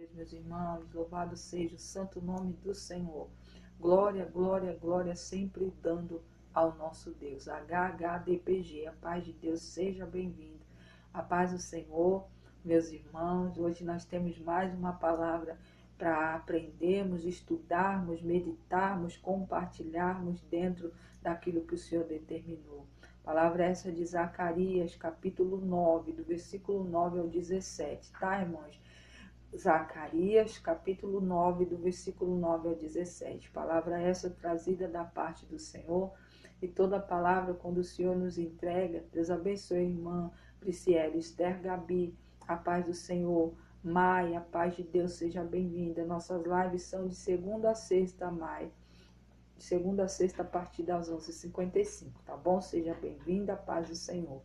dias, meus irmãos. Louvado seja o santo nome do Senhor. Glória, glória, glória, sempre dando ao nosso Deus. HHDPG, a paz de Deus seja bem-vinda. A paz do Senhor, meus irmãos. Hoje nós temos mais uma palavra para aprendermos, estudarmos, meditarmos, compartilharmos dentro daquilo que o Senhor determinou. Palavra essa de Zacarias, capítulo 9, do versículo 9 ao 17, tá, irmãos? Zacarias, capítulo 9, do versículo 9 ao 17. Palavra essa trazida da parte do Senhor. E toda palavra, quando o Senhor nos entrega, Deus abençoe a irmã Prisciela, Esther, Gabi, a paz do Senhor. Mai, a paz de Deus seja bem-vinda. Nossas lives são de segunda a sexta, Mai. De segunda a sexta, a partir das 11h55, tá bom? Seja bem-vinda, a paz do Senhor.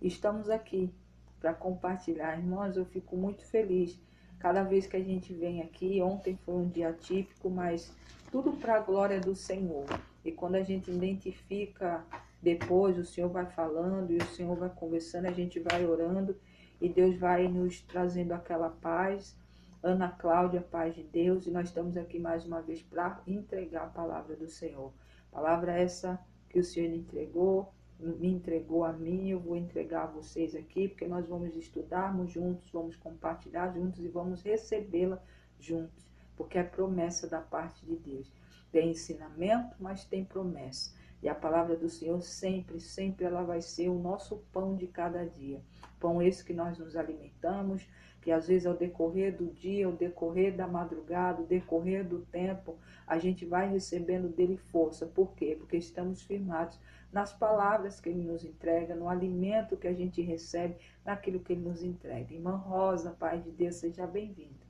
Estamos aqui para compartilhar. Irmãos, eu fico muito feliz cada vez que a gente vem aqui. Ontem foi um dia típico, mas tudo para a glória do Senhor. E quando a gente identifica, depois o Senhor vai falando e o Senhor vai conversando, a gente vai orando e Deus vai nos trazendo aquela paz. Ana Cláudia, paz de Deus, e nós estamos aqui mais uma vez para entregar a palavra do Senhor. Palavra essa que o Senhor me entregou a mim, eu vou entregar a vocês aqui, porque nós vamos estudarmos juntos, vamos compartilhar juntos e vamos recebê-la juntos, porque é promessa da parte de Deus. Tem ensinamento, mas tem promessa. E a palavra do Senhor sempre, sempre ela vai ser o nosso pão de cada dia. Pão esse que nós nos alimentamos, que às vezes ao decorrer do dia, ao decorrer da madrugada, ao decorrer do tempo, a gente vai recebendo dele força. Por quê? Porque estamos firmados nas palavras que ele nos entrega, no alimento que a gente recebe, naquilo que ele nos entrega. Irmã Rosa, paz de Deus, seja bem-vinda.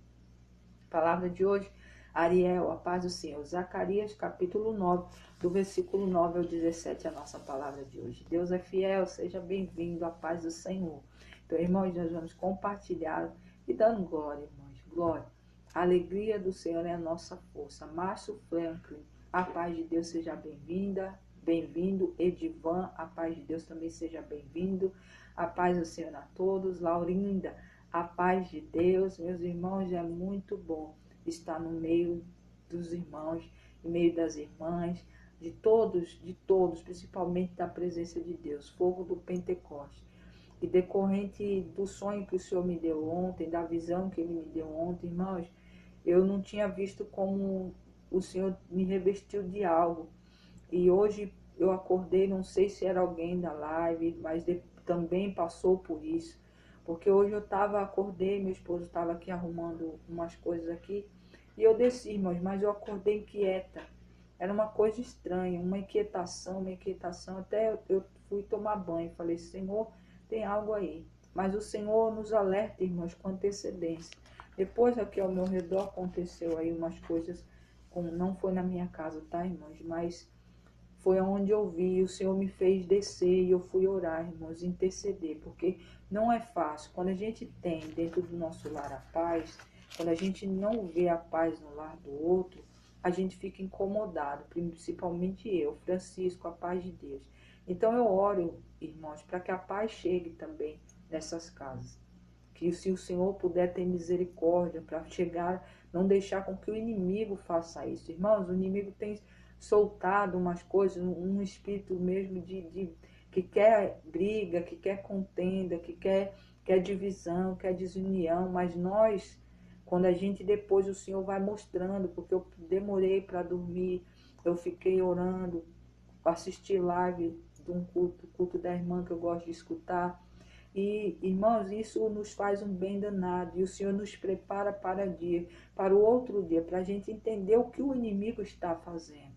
Palavra de hoje, Ariel, a paz do Senhor. Zacarias, capítulo 9, do versículo 9 ao 17, a nossa palavra de hoje. Deus é fiel, seja bem-vindo, a paz do Senhor. Então, irmãos, nós vamos compartilhar e dando glória, irmãos, glória. A alegria do Senhor é a nossa força. Márcio Franklin, a paz de Deus seja bem-vinda, bem-vindo. Edivan, a paz de Deus também seja bem-vindo. A paz do Senhor a todos. Laurinda, a paz de Deus, meus irmãos, é muito bom estar no meio dos irmãos, no meio das irmãs, de todos, principalmente da presença de Deus, fogo do Pentecostes. E decorrente do sonho que o Senhor me deu ontem, da visão que Ele me deu ontem, irmãos, eu não tinha visto como o Senhor me revestiu de algo. E hoje eu acordei, não sei se era alguém da live, mas também passou por isso. Porque hoje eu acordei, meu esposo estava aqui arrumando umas coisas aqui, e eu desci, irmãos, mas eu acordei inquieta. Era uma coisa estranha, uma inquietação, até eu fui tomar banho, falei, Senhor, tem algo aí. Mas o Senhor nos alerta, irmãos, com antecedência. Depois aqui ao meu redor aconteceu aí umas coisas, não foi na minha casa, tá, irmãos, mas foi onde eu vi, o Senhor me fez descer e eu fui orar, irmãos, interceder, porque não é fácil. Quando a gente tem dentro do nosso lar a paz, quando a gente não vê a paz no lar do outro, a gente fica incomodado, principalmente eu, Francisco, a paz de Deus. Então eu oro, irmãos, para que a paz chegue também nessas casas. Que se o Senhor puder ter misericórdia para chegar, não deixar com que o inimigo faça isso. Irmãos, o inimigo tem soltado umas coisas, um espírito mesmo que quer briga, que quer contenda, que quer divisão, quer desunião, mas nós, quando a gente depois o Senhor vai mostrando, porque eu demorei para dormir, eu fiquei orando, assisti live de um culto da irmã que eu gosto de escutar, e, irmãos, isso nos faz um bem danado, e o Senhor nos prepara para o outro dia, para a gente entender o que o inimigo está fazendo.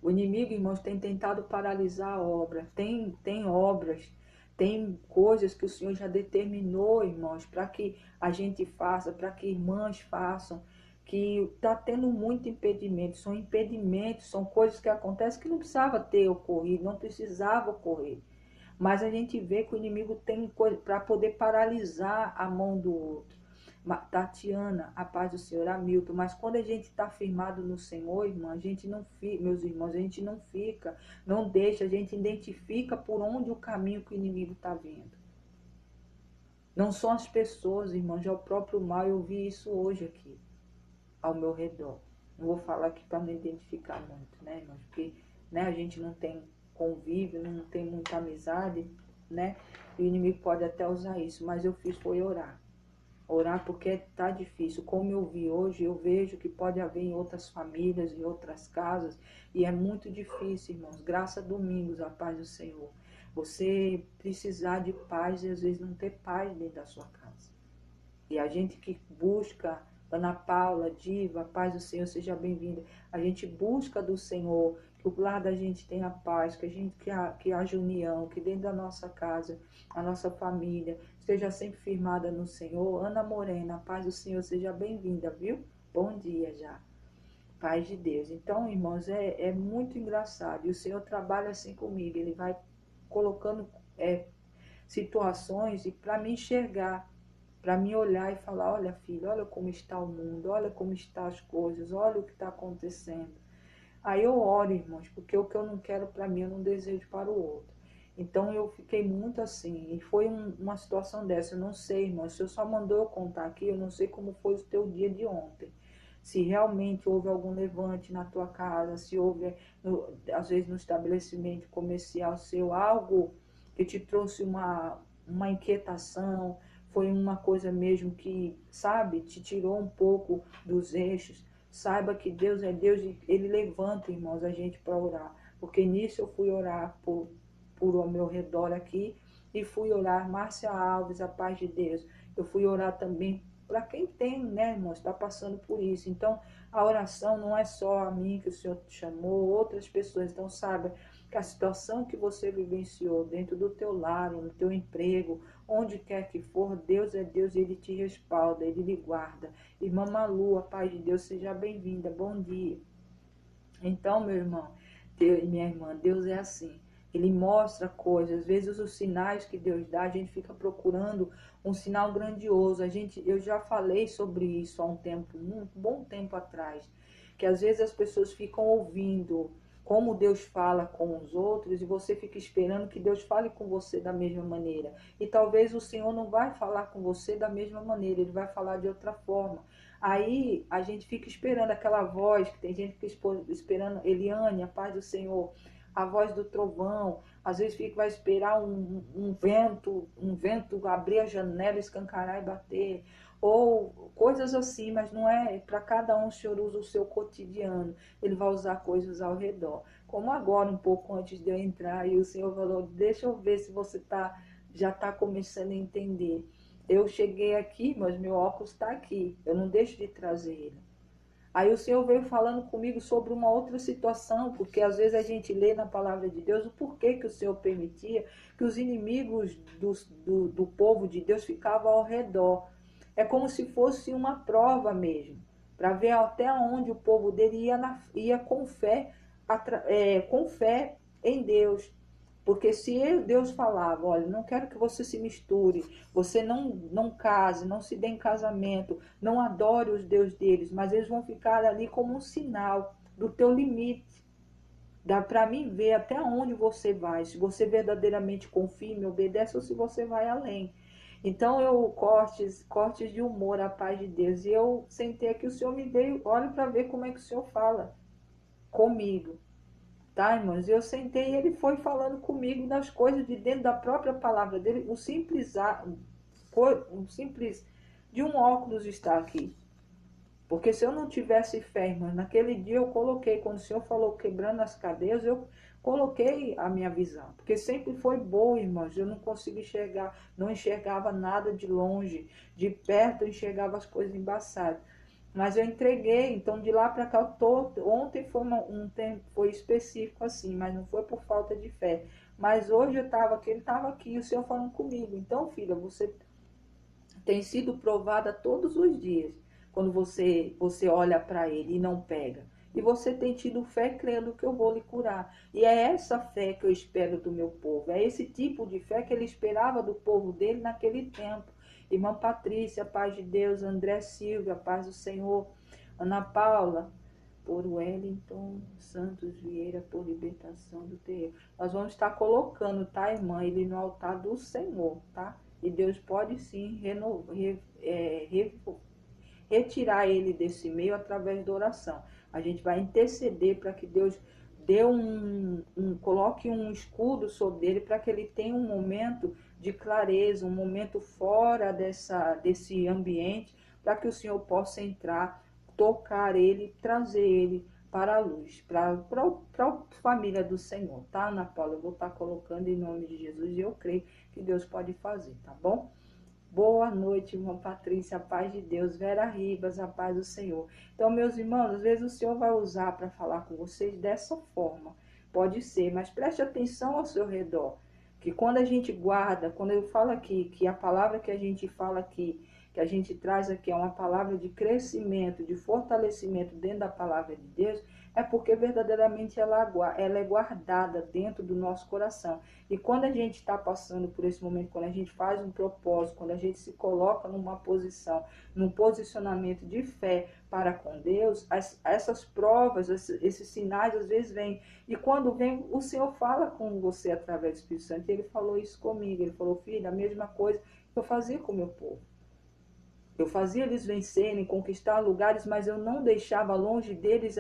O inimigo, irmãos, tem tentado paralisar a obra. Tem obras, tem coisas que o Senhor já determinou, irmãos, para que a gente faça, para que irmãs façam, que está tendo muito impedimento. São impedimentos, são coisas que acontecem que não precisava ter ocorrido, não precisava ocorrer. Mas a gente vê que o inimigo tem coisa para poder paralisar a mão do outro. Tatiana, a paz do Senhor, Hamilton, mas quando a gente está firmado no Senhor, irmão, a gente não fica, meus irmãos, a gente não fica, não deixa, a gente identifica por onde o caminho que o inimigo está vindo. Não são as pessoas, irmãos, é o próprio mal. Eu vi isso hoje aqui, ao meu redor. Não vou falar aqui para não identificar muito, né, irmãos? Porque, né, a gente não tem convívio, não tem muita amizade, né? E o inimigo pode até usar isso, mas eu fiz foi orar. Orar porque tá difícil. Como eu vi hoje, eu vejo que pode haver em outras famílias, em outras casas, e é muito difícil, irmãos. Graça a domingos, a paz do Senhor. Você precisar de paz e às vezes não ter paz dentro da sua casa. E a gente que busca, Ana Paula, Diva, a paz do Senhor, seja bem-vinda. A gente busca do Senhor, que o lar da gente tenha paz, que a gente que haja união, que dentro da nossa casa, a nossa família, esteja sempre firmada no Senhor. Ana Morena, a paz do Senhor, seja bem-vinda, viu? Bom dia já. Paz de Deus. Então, irmãos, é muito engraçado. E o Senhor trabalha assim comigo. Ele vai colocando situações e para me enxergar, para me olhar e falar, olha filho, olha como está o mundo, olha como estão as coisas, olha o que está acontecendo. Aí eu oro, irmãos, porque o que eu não quero para mim, eu não desejo para o outro. Então eu fiquei muito assim, e foi uma situação dessa, eu não sei, irmão, se o Senhor só mandou eu contar aqui, eu não sei como foi o teu dia de ontem. Se realmente houve algum levante na tua casa, se houve, às vezes no estabelecimento comercial seu, algo que te trouxe uma inquietação, foi uma coisa mesmo que, sabe, te tirou um pouco dos eixos. Saiba que Deus é Deus e Ele levanta, irmãos, a gente para orar. Porque nisso eu fui orar por ao meu redor aqui e fui orar, Márcia Alves, a paz de Deus. Eu fui orar também para quem tem, né, irmãos, está passando por isso. Então, a oração não é só a mim que o Senhor chamou, outras pessoas. Então, saiba que a situação que você vivenciou dentro do teu lar, no teu emprego, onde quer que for, Deus é Deus e Ele te respalda, Ele lhe guarda. Irmã Malu, a paz de Deus, seja bem-vinda, bom dia. Então, meu irmão, Deus, minha irmã, Deus é assim. Ele mostra coisas, às vezes os sinais que Deus dá, a gente fica procurando um sinal grandioso. Eu já falei sobre isso há um tempo, um bom tempo atrás, que às vezes as pessoas ficam ouvindo como Deus fala com os outros e você fica esperando que Deus fale com você da mesma maneira. E talvez o Senhor não vai falar com você da mesma maneira, ele vai falar de outra forma. Aí a gente fica esperando aquela voz, que tem gente que fica esperando, Eliane, a paz do Senhor, a voz do trovão, às vezes vai esperar um vento abrir a janela, escancarar e bater, ou coisas assim, mas não é para cada um. O Senhor usa o seu cotidiano, ele vai usar coisas ao redor. Como agora, um pouco antes de eu entrar, e o Senhor falou, deixa eu ver se você já está começando a entender. Eu cheguei aqui, mas meu óculos está aqui. Eu não deixo de trazer ele. Aí o Senhor veio falando comigo sobre uma outra situação, porque às vezes a gente lê na palavra de Deus o porquê que o Senhor permitia que os inimigos do povo de Deus ficavam ao redor. É como se fosse uma prova mesmo, para ver até onde o povo dele ia com fé em Deus. Porque se Deus falava, olha, não quero que você se misture, você não case, não se dê em casamento, não adore os deuses deles, mas eles vão ficar ali como um sinal do teu limite. Dá para mim ver até onde você vai, se você verdadeiramente confia e me obedece ou se você vai além. Então eu cortes de humor, a paz de Deus. E eu sentei aqui, o Senhor me veio, olha para ver como é que o Senhor fala comigo. Tá, irmãos? Eu sentei e ele foi falando comigo das coisas de dentro da própria palavra dele. O simples de um óculos está aqui. Porque se eu não tivesse fé, irmãos, naquele dia eu coloquei, quando o Senhor falou quebrando as cadeias, eu coloquei a minha visão. Porque sempre foi boa, irmãos. Eu não consigo enxergar, não enxergava nada de longe. De perto eu enxergava as coisas embaçadas. Mas eu entreguei, então de lá para cá eu tô. Ontem foi um tempo, foi específico assim, mas não foi por falta de fé. Mas hoje eu estava aqui, ele estava aqui, o Senhor falando comigo. Então, filha, você tem sido provada todos os dias, quando você olha para ele e não pega. E você tem tido fé crendo que eu vou lhe curar. E é essa fé que eu espero do meu povo. É esse tipo de fé que ele esperava do povo dele naquele tempo. Irmã Patrícia, paz de Deus. André Silva, paz do Senhor. Ana Paula, por Wellington Santos Vieira, por libertação do terreno. Nós vamos estar colocando, tá, irmã, ele no altar do Senhor, tá? e Deus pode sim retirar ele desse meio através da oração. A gente vai interceder para que Deus coloque um escudo sobre ele, para que ele tenha um momento de clareza, um momento fora desse ambiente, para que o Senhor possa entrar, tocar ele, trazer ele para a luz, para a família do Senhor, tá, Ana Paula? Eu vou estar colocando em nome de Jesus e eu creio que Deus pode fazer, tá bom? Boa noite, irmã Patrícia, a paz de Deus. Vera Ribas, a paz do Senhor. Então, meus irmãos, às vezes o Senhor vai usar para falar com vocês dessa forma. Pode ser, mas preste atenção ao seu redor. Que quando a gente guarda, quando eu falo aqui, que a palavra que a gente fala aqui, que a gente traz aqui é uma palavra de crescimento, de fortalecimento dentro da palavra de Deus, é porque verdadeiramente ela é guardada dentro do nosso coração. E quando a gente está passando por esse momento, quando a gente faz um propósito, quando a gente se coloca numa posição, num posicionamento de fé para com Deus, essas provas, esses sinais às vezes vêm. E quando vem, o Senhor fala com você através do Espírito Santo. E ele falou isso comigo. Ele falou, filha, a mesma coisa que eu fazia com o meu povo. Eu fazia eles vencerem, conquistar lugares, mas eu não deixava longe deles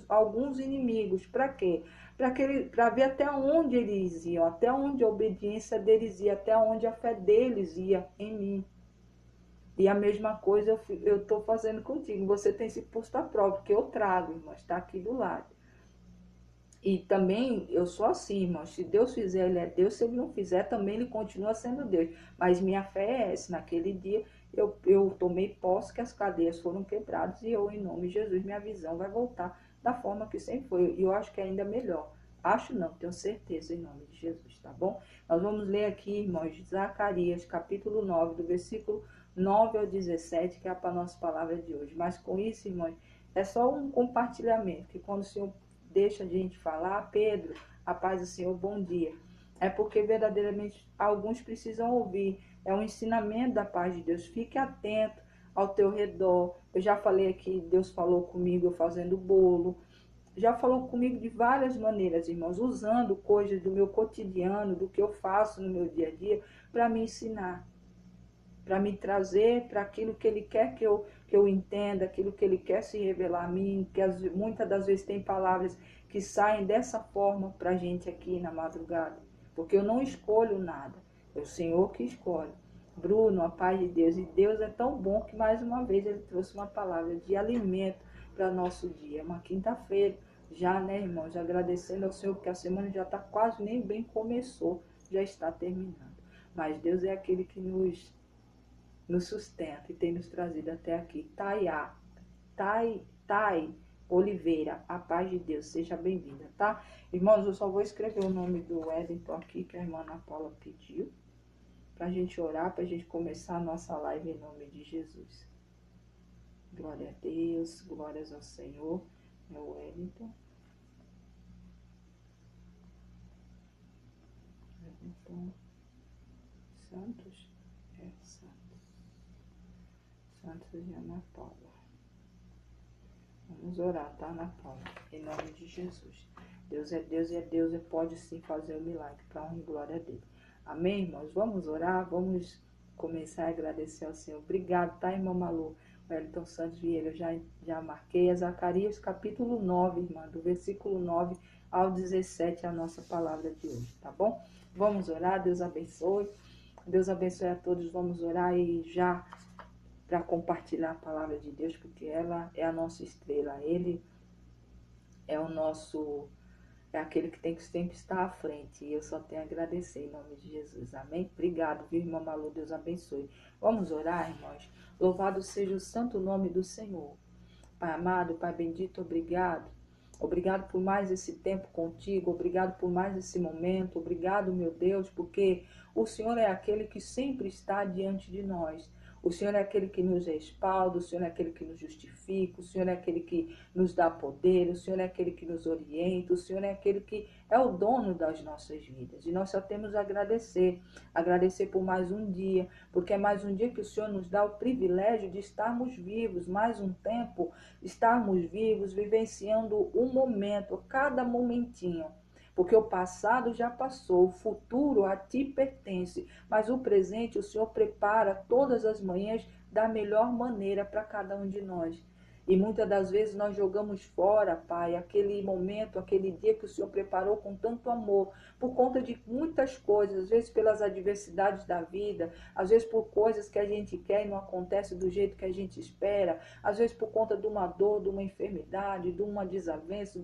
alguns inimigos. Para quê? Para ver até onde eles iam, até onde a obediência deles ia, até onde a fé deles ia em mim. E a mesma coisa eu estou fazendo contigo. Você tem se posto à prova, porque eu trago, irmãos, está aqui do lado. E também eu sou assim, irmãos. Se Deus fizer, ele é Deus. Se ele não fizer, também ele continua sendo Deus. Mas minha fé é essa. Naquele dia eu tomei posse que as cadeias foram quebradas e eu, em nome de Jesus, minha visão vai voltar da forma que sempre foi. E eu acho que é ainda melhor. Acho não, tenho certeza, em nome de Jesus, tá bom? Nós vamos ler aqui, irmãos, Zacarias, capítulo 9, do versículo 9 ao 17, que é a nossa palavra de hoje. Mas com isso, irmãos, é só um compartilhamento, que quando o Senhor deixa a gente falar, Pedro, a paz do Senhor, bom dia. É porque verdadeiramente alguns precisam ouvir. É um ensinamento da paz de Deus. Fique atento ao teu redor. Eu já falei aqui, Deus falou comigo eu fazendo bolo. Já falou comigo de várias maneiras, irmãos, usando coisas do meu cotidiano, do que eu faço no meu dia a dia, para me ensinar, para me trazer para aquilo que Ele quer que eu entenda, aquilo que Ele quer se revelar a mim, que muitas das vezes tem palavras que saem dessa forma para a gente aqui na madrugada, porque eu não escolho nada, é o Senhor que escolhe. Bruno, a paz de Deus, e Deus é tão bom que mais uma vez Ele trouxe uma palavra de alimento para nosso dia, uma quinta-feira, já, né, irmãos, agradecendo ao Senhor, porque a semana já está quase, nem bem começou, já está terminando, mas Deus é aquele que nos sustenta e tem nos trazido até aqui. Tai Oliveira, a paz de Deus, seja bem-vinda, tá? Irmãos, eu só vou escrever o nome do Wellington aqui, que a irmã Ana Paula pediu, pra gente orar, pra gente começar a nossa live em nome de Jesus. Glória a Deus, glórias ao Senhor, meu Wellington. Wellington Santos, Santos e Ana Paula. Vamos orar, tá, Ana Paula? Em nome de Jesus. Deus é Deus e é Deus e pode sim fazer o milagre para a honra e glória dele. Amém, irmãos? Vamos orar, vamos começar a agradecer ao Senhor. Obrigado, tá, irmã Malu? Wellington Santos Vieira, eu já marquei. É Zacarias capítulo 9, irmã, do versículo 9 ao 17, a nossa palavra de hoje, tá bom? Vamos orar, Deus abençoe. Deus abençoe a todos, vamos orar e já para compartilhar a palavra de Deus, porque ela é a nossa estrela, Ele é é aquele que tem que sempre estar à frente, e eu só tenho a agradecer em nome de Jesus, amém? Obrigado, viu, irmã Malu, Deus abençoe. Vamos orar, irmãos? Louvado seja o santo nome do Senhor. Pai amado, Pai bendito, obrigado. Obrigado por mais esse tempo contigo, obrigado por mais esse momento, obrigado, meu Deus, porque o Senhor é aquele que sempre está diante de nós. O Senhor é aquele que nos respalda, o Senhor é aquele que nos justifica, o Senhor é aquele que nos dá poder, o Senhor é aquele que nos orienta, o Senhor é aquele que é o dono das nossas vidas. E nós só temos a agradecer por mais um dia, porque é mais um dia que o Senhor nos dá o privilégio de estarmos vivos, mais um tempo, estarmos vivos, vivenciando um momento, cada momentinho. porque o passado já passou, o futuro a ti pertence, mas o presente o Senhor prepara todas as manhãs da melhor maneira para cada um de nós. E muitas das vezes nós jogamos fora, Pai, aquele momento, aquele dia que o Senhor preparou com tanto amor, por conta de muitas coisas, às vezes pelas adversidades da vida, às vezes por coisas que a gente quer e não acontece do jeito que a gente espera, às vezes por conta de uma dor, de uma enfermidade, de uma desavença,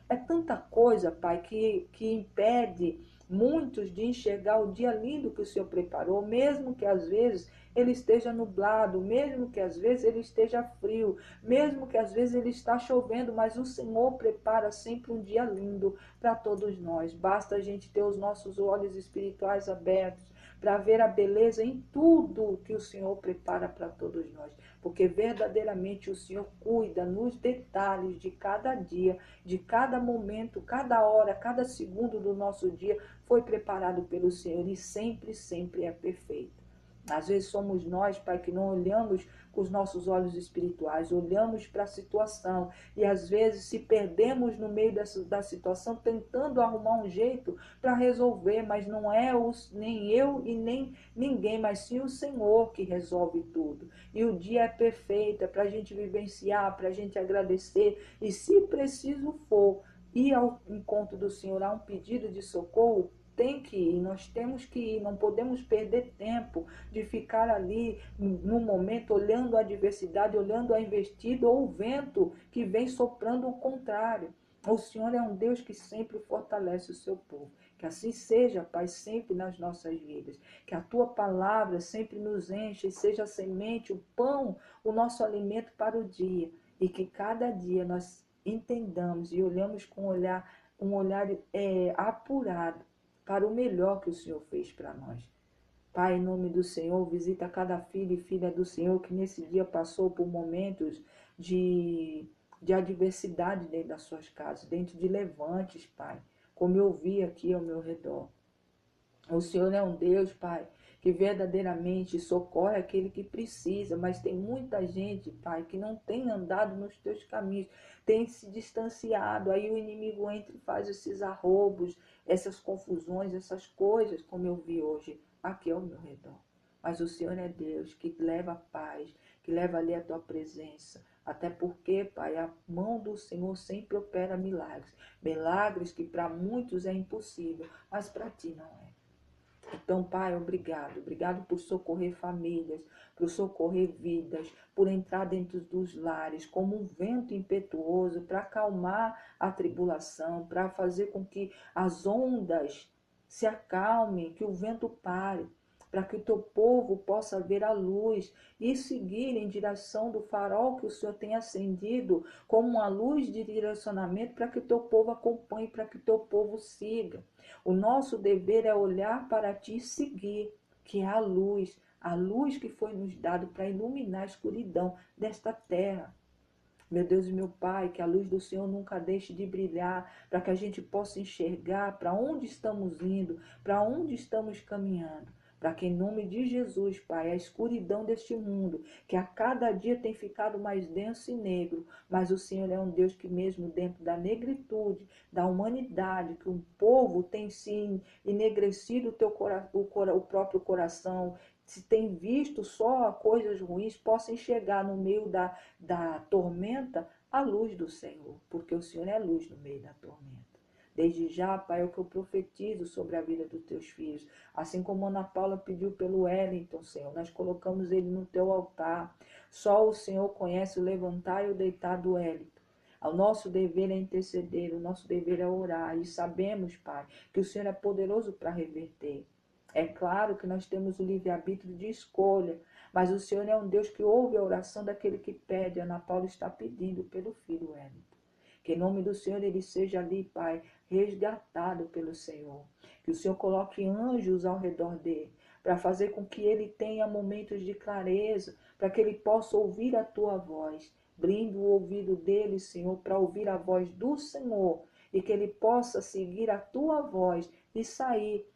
é tanta coisa, Pai, que impede muitos de enxergar o dia lindo que o Senhor preparou, mesmo que às vezes ele esteja nublado, mesmo que às vezes ele esteja frio, mesmo que às vezes ele está chovendo, mas o Senhor prepara sempre um dia lindo para todos nós. Basta a gente ter os nossos olhos espirituais abertos para ver a beleza em tudo que o Senhor prepara para todos nós, porque verdadeiramente o Senhor cuida nos detalhes de cada dia, de cada momento, cada hora, cada segundo do nosso dia foi preparado pelo Senhor e sempre, sempre é perfeito. Às vezes somos nós, Pai, que não olhamos com os nossos olhos espirituais, olhamos para a situação e às vezes se perdemos no meio da situação tentando arrumar um jeito para resolver, mas não é nem eu e nem ninguém, mas sim o Senhor que resolve tudo. E o dia é perfeito, é para a gente vivenciar, para a gente agradecer e se preciso for ir ao encontro do Senhor, a um pedido de socorro, tem que ir, nós temos que ir, não podemos perder tempo de ficar ali no momento olhando a adversidade, olhando a investida ou o vento que vem soprando o contrário. O Senhor é um Deus que sempre fortalece o seu povo. Que assim seja, Pai, sempre nas nossas vidas. Que a Tua palavra sempre nos enche e seja a semente, o pão, o nosso alimento para o dia. E que cada dia nós entendamos e olhamos com um olhar apurado para o melhor que o Senhor fez para nós. Pai, em nome do Senhor, visita cada filho e filha do Senhor que nesse dia passou por momentos de adversidade dentro das suas casas, dentro de levantes, Pai, como eu vi aqui ao meu redor. O Senhor é um Deus, Pai, que verdadeiramente socorre aquele que precisa, mas tem muita gente, Pai, que não tem andado nos teus caminhos, tem se distanciado, aí o inimigo entra e faz esses arroubos, essas confusões, essas coisas, como eu vi hoje aqui ao meu redor. Mas o Senhor é Deus que leva a paz, que leva ali a tua presença. Até porque, Pai, a mão do Senhor sempre opera milagres. Milagres que para muitos é impossível, mas para ti não é. Então, Pai, obrigado. Obrigado por socorrer famílias, por socorrer vidas, por entrar dentro dos lares como um vento impetuoso para acalmar a tribulação, para fazer com que as ondas se acalmem, que o vento pare, para que o teu povo possa ver a luz e seguir em direção do farol que o Senhor tem acendido como uma luz de direcionamento para que o teu povo acompanhe, para que o teu povo siga. O nosso dever é olhar para ti e seguir, que é a luz que foi nos dado para iluminar a escuridão desta terra. Meu Deus e meu Pai, que a luz do Senhor nunca deixe de brilhar, para que a gente possa enxergar para onde estamos indo, para onde estamos caminhando. Para que em nome de Jesus, Pai, a escuridão deste mundo, que a cada dia tem ficado mais denso e negro, mas o Senhor é um Deus que mesmo dentro da negritude, da humanidade, que um povo tem se enegrecido o próprio coração, se tem visto só coisas ruins, possa enxergar no meio da tormenta a luz do Senhor, porque o Senhor é luz no meio da tormenta. Desde já, Pai, é o que eu profetizo sobre a vida dos teus filhos. Assim como Ana Paula pediu pelo Wellington, Senhor, nós colocamos ele no teu altar. Só o Senhor conhece o levantar e o deitar do Wellington. O nosso dever é interceder, o nosso dever é orar. E sabemos, Pai, que o Senhor é poderoso para reverter. É claro que nós temos o livre-arbítrio de escolha, mas o Senhor é um Deus que ouve a oração daquele que pede. Ana Paula está pedindo pelo filho Wellington. Que em nome do Senhor ele seja ali, Pai, resgatado pelo Senhor. Que o Senhor coloque anjos ao redor dele, para fazer com que ele tenha momentos de clareza, para que ele possa ouvir a tua voz. Brinde o ouvido dele, Senhor, para ouvir a voz do Senhor, e que ele possa seguir a tua voz e sair,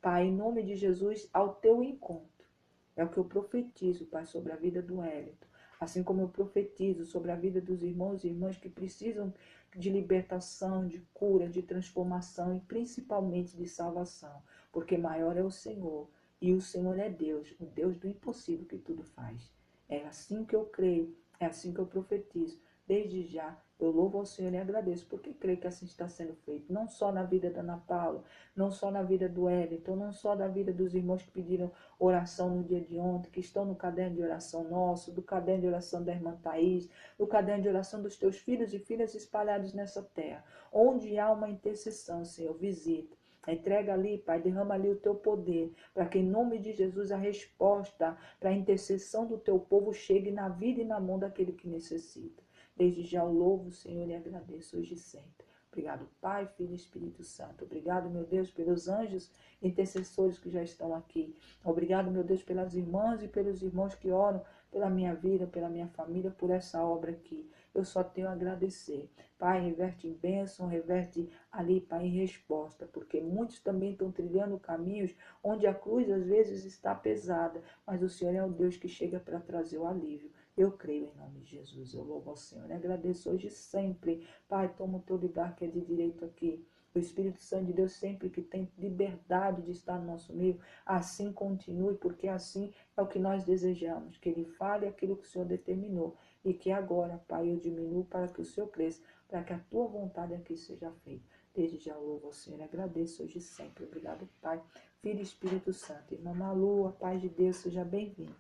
Pai, em nome de Jesus, ao teu encontro. É o que eu profetizo, Pai, sobre a vida do Wellington. assim como eu profetizo sobre a vida dos irmãos e irmãs que precisam de libertação, de cura, de transformação e principalmente de salvação, porque maior é o Senhor e o Senhor é Deus, o Deus do impossível que tudo faz. É assim que eu creio, é assim que eu profetizo. Desde já, eu louvo ao Senhor e agradeço, porque creio que assim está sendo feito, não só na vida da Ana Paula, não só na vida do Wellington, não só na vida dos irmãos que pediram oração no dia de ontem, que estão no caderno de oração nosso, do caderno de oração da irmã Thaís, do caderno de oração dos teus filhos e filhas espalhados nessa terra. Onde há uma intercessão, Senhor, visita. Entrega ali, Pai, derrama ali o teu poder, para que em nome de Jesus a resposta para a intercessão do teu povo chegue na vida e na mão daquele que necessita. Desde já eu louvo o Senhor e agradeço hoje e sempre. Obrigado, Pai, Filho e Espírito Santo. Obrigado, meu Deus, pelos anjos intercessores que já estão aqui. Obrigado, meu Deus, pelas irmãs e pelos irmãos que oram pela minha vida, pela minha família, por essa obra aqui. Eu só tenho a agradecer. Pai, reverte em bênção, reverte ali, Pai, em resposta, porque muitos também estão trilhando caminhos onde a cruz às vezes está pesada, mas o Senhor é o Deus que chega para trazer o alívio. Eu creio em nome de Jesus, eu louvo ao Senhor e agradeço hoje e sempre. Pai, toma o teu lugar que é de direito aqui. O Espírito Santo de Deus sempre que tem liberdade de estar no nosso meio, assim continue, porque assim é o que nós desejamos, que Ele fale aquilo que o Senhor determinou e que agora, Pai, eu diminuo para que o Senhor cresça, para que a Tua vontade aqui seja feita. Desde já louvo ao Senhor e agradeço hoje e sempre. Obrigado, Pai, Filho e Espírito Santo. Irmã Malu, a paz de Deus, seja bem-vinda.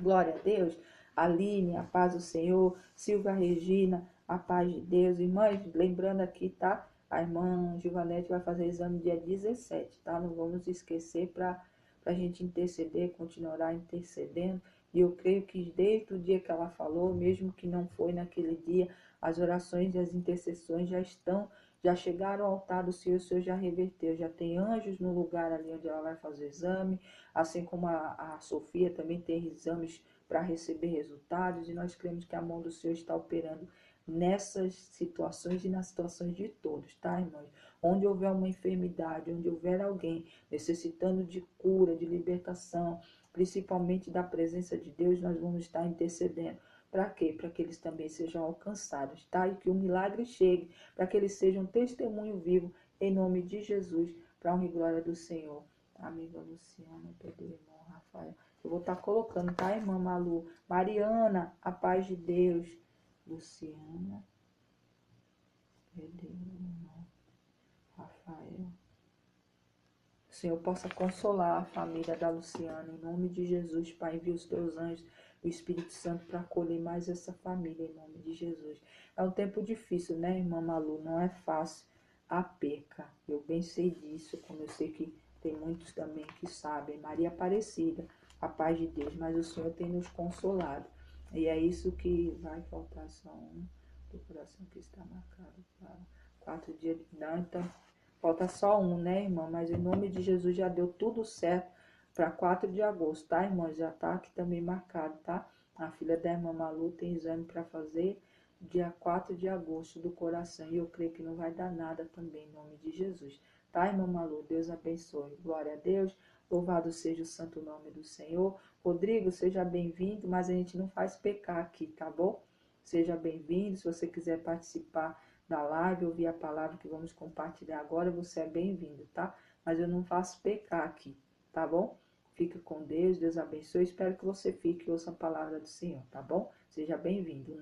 Glória a Deus. Aline, a paz do Senhor. Silvia Regina, a paz de Deus. Irmãs, lembrando aqui, tá? A irmã Givanete vai fazer exame dia 17, tá? Não vamos esquecer para a gente interceder, continuar intercedendo. E eu creio que desde o dia que ela falou, mesmo que não foi naquele dia, as orações e as intercessões já chegaram ao altar do Senhor, o Senhor já reverteu, já tem anjos no lugar ali onde ela vai fazer o exame, assim como a Sofia também tem exames para receber resultados, e nós cremos que a mão do Senhor está operando nessas situações e nas situações de todos, tá, irmãos? Onde houver uma enfermidade, onde houver alguém necessitando de cura, de libertação, principalmente da presença de Deus, nós vamos estar intercedendo. Para quê? Para que eles também sejam alcançados, tá? E que o milagre chegue, para que eles sejam testemunho vivo, em nome de Jesus, para a honra e glória do Senhor. Amiga Luciana, perdoe, irmão Rafael. Eu vou estar colocando, tá, irmã Malu? Mariana, a paz de Deus. Luciana, perdoe, irmão Rafael. O Senhor possa consolar a família da Luciana, em nome de Jesus, Pai, envia os teus anjos, o Espírito Santo, para acolher mais essa família, em nome de Jesus. É um tempo difícil, né, irmã Malu? Não é fácil a perca. Eu bem sei disso, como eu sei que tem muitos também que sabem. Maria Aparecida, a paz de Deus, mas o Senhor tem nos consolado. E é isso que vai faltar só um do coração que está marcado para 4 dias de... Não, então... Falta só um, né, irmã? Mas em nome de Jesus já deu tudo certo para 4 de agosto, tá, irmã? Já tá aqui também marcado, tá? A filha da irmã Malu tem exame para fazer dia 4 de agosto do coração. E eu creio que não vai dar nada também, em nome de Jesus. Tá, irmã Malu? Deus abençoe. Glória a Deus. Louvado seja o santo nome do Senhor. Rodrigo, seja bem-vindo, mas a gente não faz pecar aqui, tá bom? Seja bem-vindo. Se você quiser participar da live, ouvir a palavra que vamos compartilhar agora, você é bem-vindo, tá? Mas eu não faço pecar aqui, tá bom? Fique com Deus, Deus abençoe. Espero que você fique e ouça a palavra do Senhor, tá bom? Seja bem-vindo.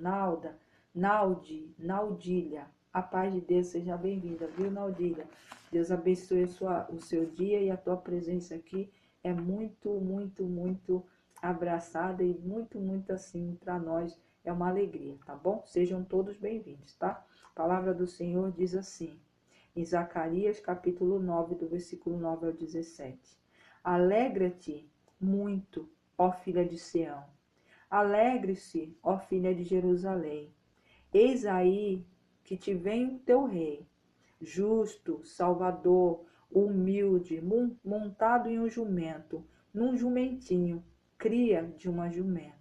Naudília, a paz de Deus, seja bem-vinda, viu, Naudília? Deus abençoe o seu dia e a tua presença aqui é muito, muito, muito abraçada e muito, muito assim para nós. É uma alegria, tá bom? Sejam todos bem-vindos, tá? A palavra do Senhor diz assim, em Zacarias capítulo 9, do versículo 9 ao 17. Alegra-te muito, ó filha de Sião. Alegre-se, ó filha de Jerusalém. Eis aí que te vem o teu rei, justo, salvador, humilde, montado em um jumento, num jumentinho, cria de uma jumenta.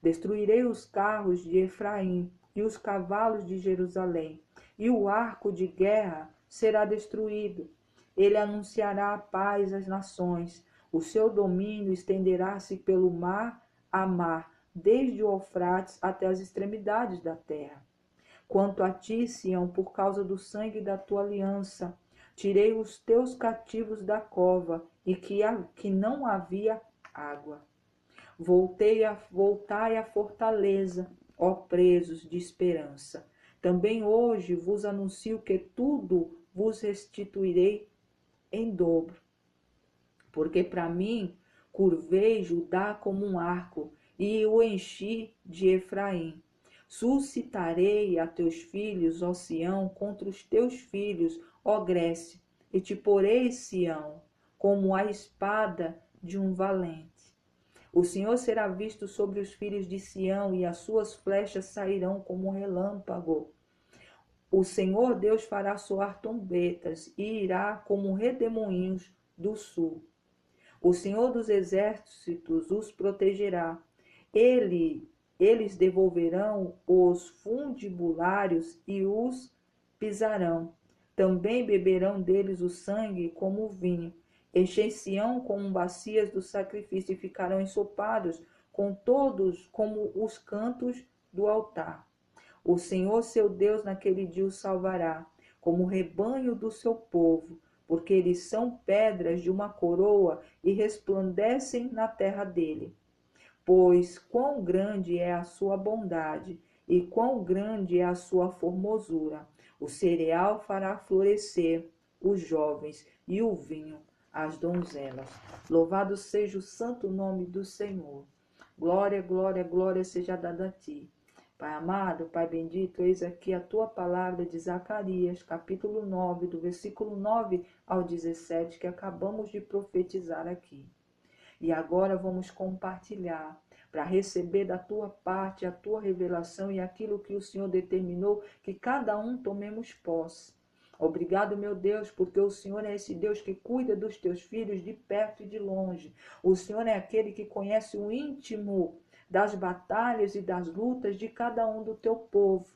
Destruirei os carros de Efraim e os cavalos de Jerusalém, e o arco de guerra será destruído. Ele anunciará a paz às nações. O seu domínio estenderá-se pelo mar a mar, desde o Eufrates até as extremidades da terra. Quanto a ti, Sião, por causa do sangue da tua aliança, tirei os teus cativos da cova, e que não havia água. Voltai à fortaleza, ó presos de esperança. Também hoje vos anuncio que tudo vos restituirei em dobro. Porque para mim curvei Judá como um arco, e o enchi de Efraim. Suscitarei a teus filhos, ó Sião, contra os teus filhos, ó Grécia, e te porei, Sião, como a espada de um valente. O Senhor será visto sobre os filhos de Sião, e as suas flechas sairão como um relâmpago. O Senhor Deus fará soar trombetas, e irá como redemoinhos do sul. O Senhor dos exércitos os protegerá. Eles devolverão os fundibulários e os pisarão. Também beberão deles o sangue como o vinho. Encher-se-ão como bacias do sacrifício e ficarão ensopados com todos como os cantos do altar. O Senhor seu Deus naquele dia os salvará, como o rebanho do seu povo, porque eles são pedras de uma coroa e resplandecem na terra dele. Pois quão grande é a sua bondade, e quão grande é a sua formosura. O cereal fará florescer os jovens, e o vinho as donzelas. Louvado seja o santo nome do Senhor. Glória, glória, glória seja dada a ti. Pai amado, Pai bendito, eis aqui a tua palavra de Zacarias, capítulo 9, do versículo 9 ao 17, que acabamos de profetizar aqui. E agora vamos compartilhar, para receber da tua parte a tua revelação e aquilo que o Senhor determinou, que cada um tomemos posse. Obrigado, meu Deus, porque o Senhor é esse Deus que cuida dos teus filhos de perto e de longe. O Senhor é aquele que conhece o íntimo das batalhas e das lutas de cada um do teu povo.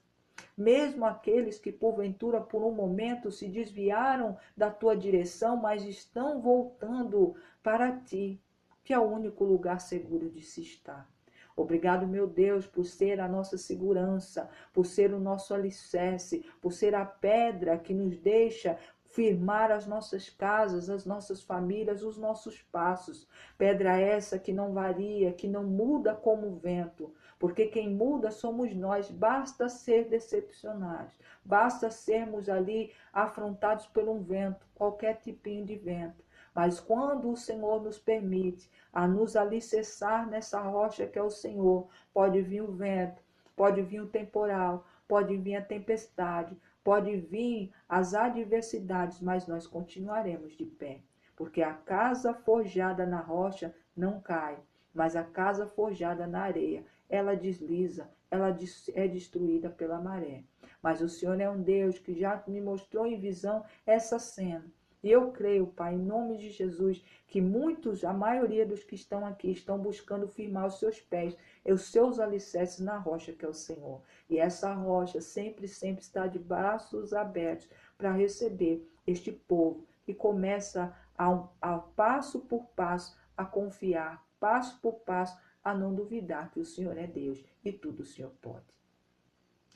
Mesmo aqueles que porventura por um momento se desviaram da tua direção, mas estão voltando para ti, que é o único lugar seguro de se estar. Obrigado, meu Deus, por ser a nossa segurança, por ser o nosso alicerce, por ser a pedra que nos deixa firmar as nossas casas, as nossas famílias, os nossos passos. Pedra essa que não varia, que não muda como o vento, porque quem muda somos nós. Basta ser decepcionados, basta sermos ali afrontados por um vento, qualquer tipinho de vento. Mas quando o Senhor nos permite a nos alicerçar nessa rocha que é o Senhor, pode vir o vento, pode vir o temporal, pode vir a tempestade, pode vir as adversidades, mas nós continuaremos de pé. Porque a casa forjada na rocha não cai, mas a casa forjada na areia, ela desliza, ela é destruída pela maré. Mas o Senhor é um Deus que já me mostrou em visão essa cena. E eu creio, Pai, em nome de Jesus, que muitos, a maioria dos que estão aqui, estão buscando firmar os seus pés, os seus alicerces na rocha que é o Senhor. E essa rocha sempre, sempre está de braços abertos para receber este povo que começa a passo por passo a confiar, passo por passo a não duvidar que o Senhor é Deus e tudo o Senhor pode.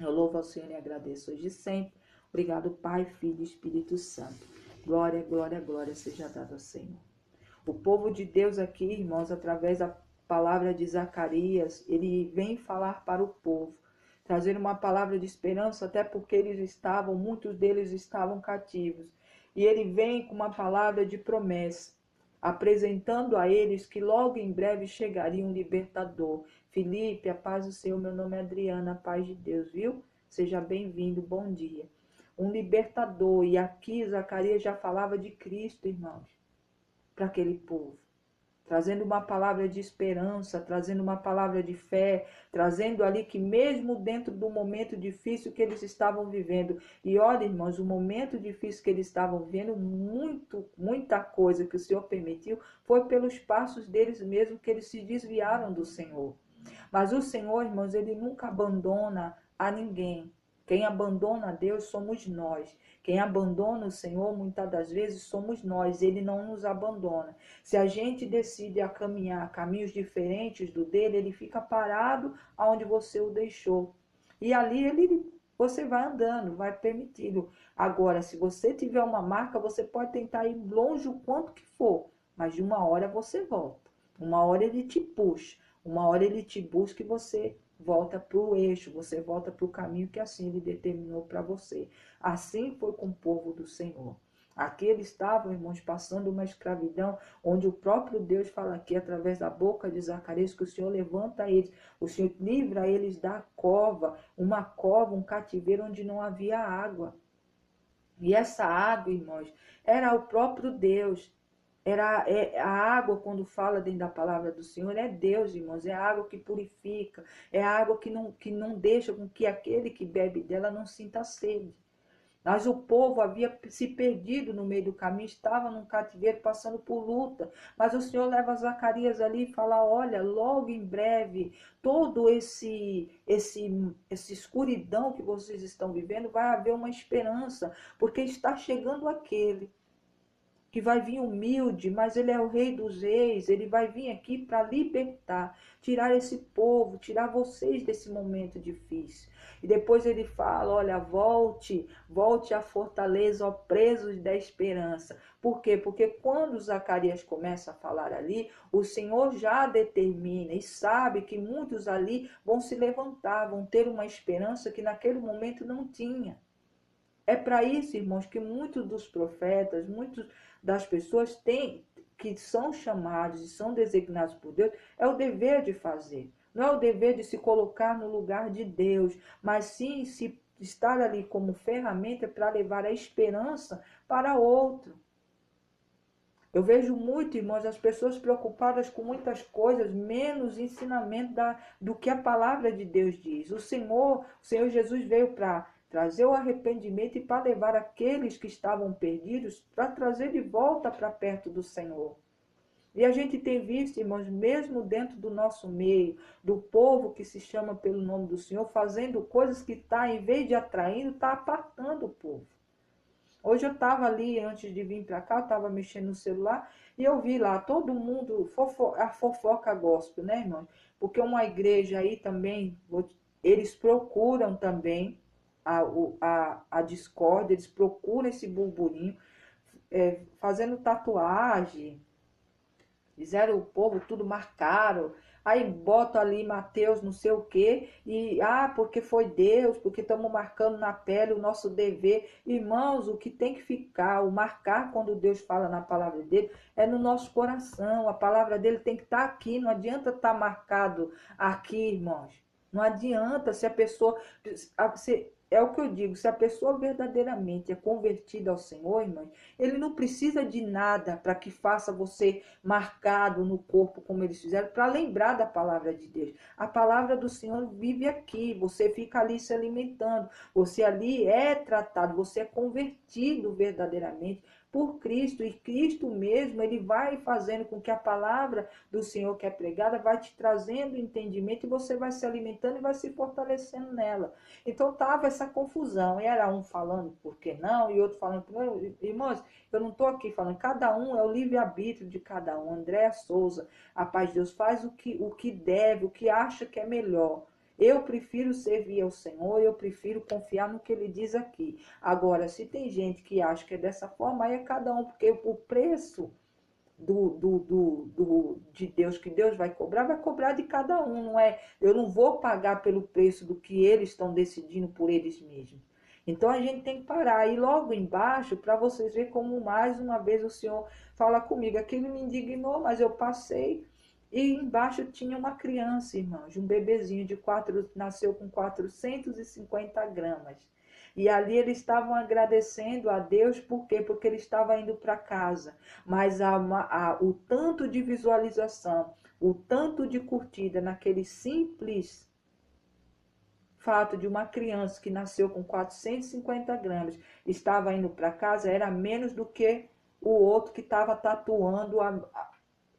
Eu louvo ao Senhor e agradeço hoje e sempre. Obrigado, Pai, Filho e Espírito Santo. Glória, glória, glória seja dada ao Senhor. O povo de Deus aqui, irmãos, através da palavra de Zacarias, ele vem falar para o povo, trazer uma palavra de esperança, até porque muitos deles estavam cativos. E ele vem com uma palavra de promessa, apresentando a eles que logo em breve chegaria um libertador. Felipe, a paz do Senhor, meu nome é Adriana, a paz de Deus, viu? Seja bem-vindo, bom dia. Um libertador, e aqui Zacarias já falava de Cristo, irmãos, para aquele povo, trazendo uma palavra de esperança, trazendo uma palavra de fé, trazendo ali que mesmo dentro do momento difícil que eles estavam vivendo, e olha, irmãos, o momento difícil que eles estavam vivendo, muita coisa que o Senhor permitiu, foi pelos passos deles mesmo que eles se desviaram do Senhor. Mas o Senhor, irmãos, ele nunca abandona a ninguém. Quem abandona Deus somos nós. Quem abandona o Senhor, muitas das vezes, somos nós. Ele não nos abandona. Se a gente decide a caminhar caminhos diferentes do dele, ele fica parado aonde você o deixou. E ali você vai andando, vai permitindo. Agora, se você tiver uma marca, você pode tentar ir longe o quanto que for, mas de uma hora você volta. Uma hora ele te puxa, uma hora ele te busca e você volta para o eixo, você volta para o caminho que assim ele determinou para você. Assim foi com o povo do Senhor. Aqui eles estavam, irmãos, passando uma escravidão, onde o próprio Deus fala aqui, através da boca de Zacarias, que o Senhor levanta eles, o Senhor livra eles da cova, um cativeiro onde não havia água. E essa água, irmãos, era o próprio Deus. A água, quando fala dentro da palavra do Senhor, é Deus, irmãos. É a água que purifica, é a água que não deixa com que aquele que bebe dela não sinta sede. Mas o povo havia se perdido no meio do caminho, estava num cativeiro passando por luta. Mas o Senhor leva Zacarias ali e fala: olha, logo em breve, todo esse escuridão que vocês estão vivendo, vai haver uma esperança, porque está chegando aquele que vai vir humilde, mas ele é o rei dos reis, ele vai vir aqui para libertar, tirar esse povo, tirar vocês desse momento difícil. E depois ele fala: olha, volte à fortaleza, ó presos da esperança. Por quê? Porque quando Zacarias começa a falar ali, o Senhor já determina e sabe que muitos ali vão se levantar, vão ter uma esperança que naquele momento não tinha. É para isso, irmãos, que muitos dos profetas, muitas das pessoas que são chamados e são designados por Deus, é o dever de fazer. Não é o dever de se colocar no lugar de Deus, mas sim se estar ali como ferramenta para levar a esperança para outro. Eu vejo muito, irmãos, as pessoas preocupadas com muitas coisas, menos ensinamento do que a palavra de Deus diz. O Senhor Jesus veio para trazer o arrependimento e para levar aqueles que estavam perdidos, para trazer de volta para perto do Senhor. E a gente tem visto, irmãos, mesmo dentro do nosso meio, do povo que se chama pelo nome do Senhor, fazendo coisas que em vez de atraindo, está apartando o povo. Hoje eu estava ali, antes de vir para cá, eu estava mexendo no celular e eu vi lá todo mundo, a fofoca gospel, né, irmão? Porque uma igreja aí também, eles procuram também a discórdia, eles procuram esse burburinho, fazendo tatuagem, fizeram o povo tudo, marcaram. Aí bota ali Mateus não sei o quê, porque foi Deus, porque estamos marcando na pele o nosso dever. Irmãos, o que tem que ficar, o marcar quando Deus fala na palavra dele, é no nosso coração. A palavra dele tem que estar aqui, não adianta estar marcado aqui, irmãos. Não adianta se a pessoa... É o que eu digo, se a pessoa verdadeiramente é convertida ao Senhor, irmãos, ele não precisa de nada para que faça você marcado no corpo como eles fizeram, para lembrar da palavra de Deus. A palavra do Senhor vive aqui, você fica ali se alimentando, você ali é tratado, você é convertido verdadeiramente por Cristo, e Cristo mesmo, ele vai fazendo com que a palavra do Senhor que é pregada vai te trazendo entendimento, e você vai se alimentando e vai se fortalecendo nela. Então estava essa confusão, e era um falando por que não, e outro falando por não. Irmãos, eu não estou aqui falando, cada um é o livre-arbítrio de cada um. Andréa Souza, a paz de Deus, faz o que deve, o que acha que é melhor. Eu prefiro servir ao Senhor, eu prefiro confiar no que ele diz aqui. Agora, se tem gente que acha que é dessa forma, aí é cada um, porque o preço de Deus, que Deus vai cobrar de cada um, não é? Eu não vou pagar pelo preço do que eles estão decidindo por eles mesmos. Então a gente tem que parar. E logo embaixo, para vocês verem como mais uma vez o Senhor fala comigo. Aquilo me indignou, mas eu passei. E embaixo tinha uma criança, irmãos, um bebezinho nasceu com 450 gramas. E ali eles estavam agradecendo a Deus, por quê? Porque ele estava indo para casa. Mas o tanto de visualização, o tanto de curtida naquele simples fato de uma criança que nasceu com 450 gramas, estava indo para casa, era menos do que o outro que estava tatuando,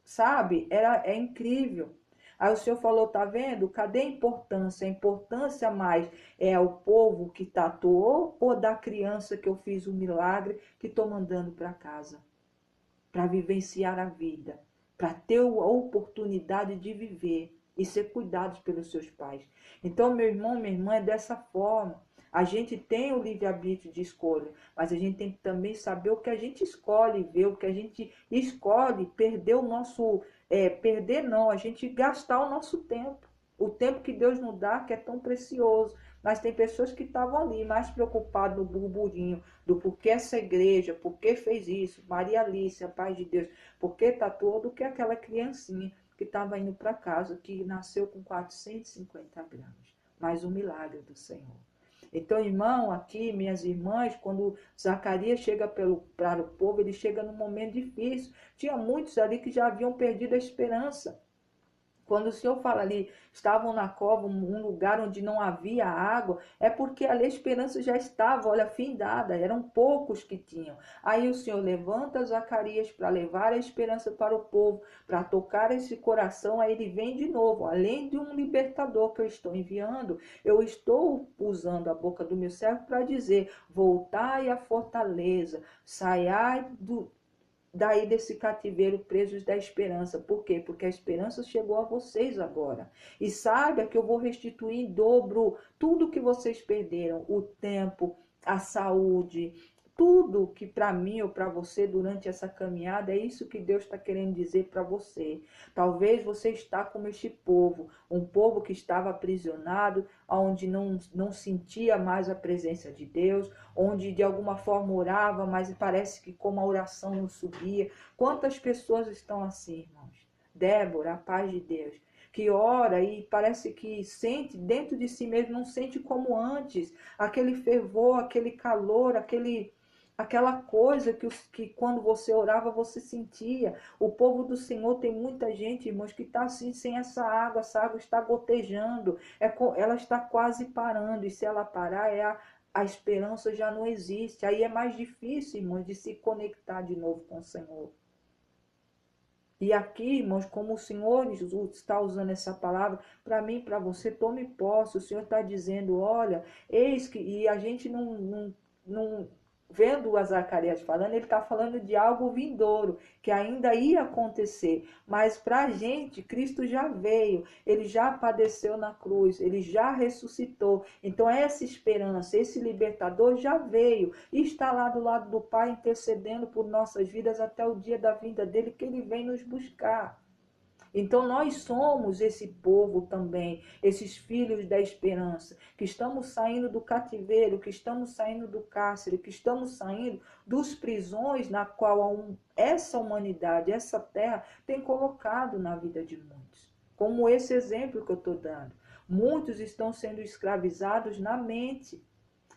sabe? É incrível. Aí o Senhor falou, tá vendo? Cadê a importância? A importância mais é o povo que tatuou ou da criança que eu fiz o milagre que estou mandando para casa? Para vivenciar a vida, para ter a oportunidade de viver e ser cuidados pelos seus pais. Então, meu irmão, minha irmã, é dessa forma. A gente tem o livre-arbítrio de escolha, mas a gente tem que também saber o que a gente escolhe ver, o que a gente escolhe perder o nosso... perder não, a gente gastar o nosso tempo. O tempo que Deus nos dá, que é tão precioso. Mas tem pessoas que estavam ali mais preocupadas no burburinho do porquê essa igreja, por que fez isso, Maria Alice, a paz de Deus, por que tatuou, do que aquela criancinha que estava indo para casa, que nasceu com 450 gramas. Mais um milagre do Senhor. Então, irmão, aqui, minhas irmãs, quando Zacarias chega para o povo, ele chega num momento difícil. Tinha muitos ali que já haviam perdido a esperança. Quando o Senhor fala ali, estavam na cova, um lugar onde não havia água, é porque ali a esperança já estava, olha, findada, eram poucos que tinham. Aí o Senhor levanta Zacarias para levar a esperança para o povo, para tocar esse coração, aí ele vem de novo, além de um libertador que eu estou enviando, eu estou usando a boca do meu servo para dizer, voltai à fortaleza, saiai daí desse cativeiro presos da esperança. Por quê? Porque a esperança chegou a vocês agora. E saiba que eu vou restituir em dobro tudo que vocês perderam, o tempo, a saúde, tudo que para mim ou para você durante essa caminhada, é isso que Deus está querendo dizer para você. Talvez você está como este povo, um povo que estava aprisionado, onde não sentia mais a presença de Deus, onde de alguma forma orava, mas parece que como a oração não subia. Quantas pessoas estão assim, irmãos? Débora, a paz de Deus, que ora e parece que sente dentro de si mesmo, não sente como antes, aquele fervor, aquele calor, aquela coisa que quando você orava você sentia. O povo do Senhor tem muita gente, irmãos, que está assim sem essa água está gotejando, ela está quase parando, e se ela parar, a esperança já não existe. Aí é mais difícil, irmãos, de se conectar de novo com o Senhor. E aqui, irmãos, como o Senhor está usando essa palavra, para mim, para você, tome posse. O Senhor está dizendo, olha, eis que... E a gente não vendo o Zacarias falando, ele está falando de algo vindouro, que ainda ia acontecer. Mas para a gente, Cristo já veio, ele já padeceu na cruz, ele já ressuscitou. Então essa esperança, esse libertador já veio e está lá do lado do Pai intercedendo por nossas vidas até o dia da vinda dele, que ele vem nos buscar. Então nós somos esse povo também, esses filhos da esperança, que estamos saindo do cativeiro, que estamos saindo do cárcere, que estamos saindo dos prisões na qual essa humanidade, essa terra tem colocado na vida de muitos. Como esse exemplo que eu estou dando. Muitos estão sendo escravizados na mente,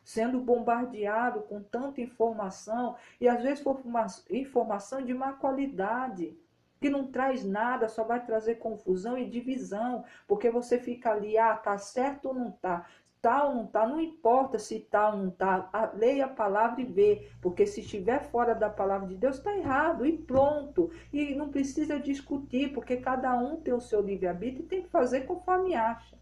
sendo bombardeados com tanta informação, e às vezes for uma informação de má qualidade, que não traz nada, só vai trazer confusão e divisão, porque você fica ali, tá certo ou não tá, tá ou não tá, não importa se tá ou não tá, leia a palavra e vê, porque se estiver fora da palavra de Deus, está errado, e pronto, e não precisa discutir, porque cada um tem o seu livre-arbítrio e tem que fazer conforme acha.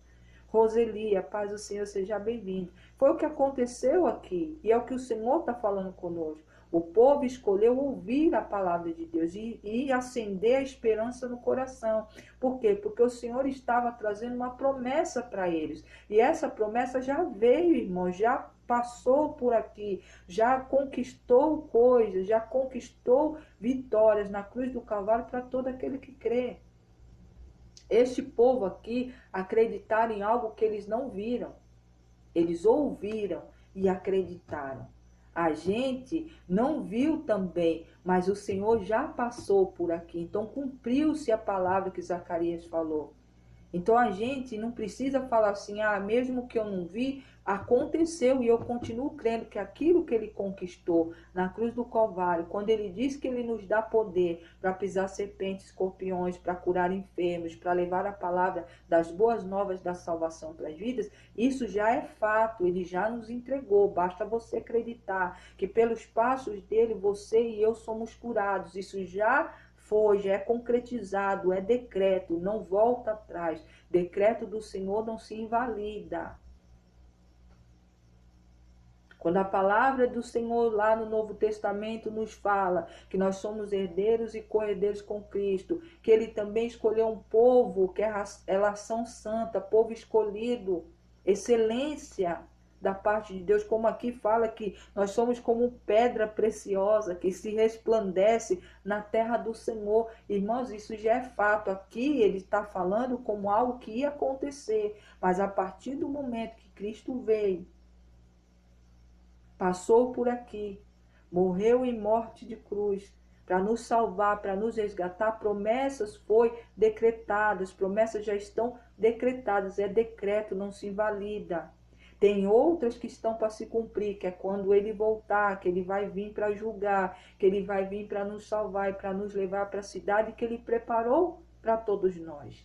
Roseli, a paz do Senhor, seja bem-vindo. Foi o que aconteceu aqui, e é o que o Senhor está falando conosco. O povo escolheu ouvir a palavra de Deus e acender a esperança no coração. Por quê? Porque o Senhor estava trazendo uma promessa para eles. E essa promessa já veio, irmão, já passou por aqui, já conquistou coisas, já conquistou vitórias na cruz do Calvário para todo aquele que crê. Este povo aqui acreditaram em algo que eles não viram. Eles ouviram e acreditaram. A gente não viu também, mas o Senhor já passou por aqui. Então cumpriu-se a palavra que Zacarias falou. Então a gente não precisa falar assim, mesmo que eu não vi, aconteceu, e eu continuo crendo que aquilo que ele conquistou na cruz do Calvário, quando ele diz que ele nos dá poder para pisar serpentes, escorpiões, para curar enfermos, para levar a palavra das boas novas da salvação para as vidas, isso já é fato, ele já nos entregou, basta você acreditar que pelos passos dele, você e eu somos curados, isso já foi, já é concretizado, é decreto, não volta atrás. Decreto do Senhor não se invalida. Quando a palavra do Senhor lá no Novo Testamento nos fala que nós somos herdeiros e co-herdeiros com Cristo, que Ele também escolheu um povo que é relação santa, povo escolhido, excelência da parte de Deus, como aqui fala que nós somos como pedra preciosa que se resplandece na terra do Senhor. Irmãos, isso já é fato. Aqui ele está falando como algo que ia acontecer, mas a partir do momento que Cristo veio, passou por aqui, morreu em morte de cruz, para nos salvar, para nos resgatar, promessas foi decretadas, promessas já estão decretadas, é decreto, não se invalida. Tem outras que estão para se cumprir, que é quando ele voltar, que ele vai vir para julgar, que ele vai vir para nos salvar e para nos levar para a cidade que ele preparou para todos nós.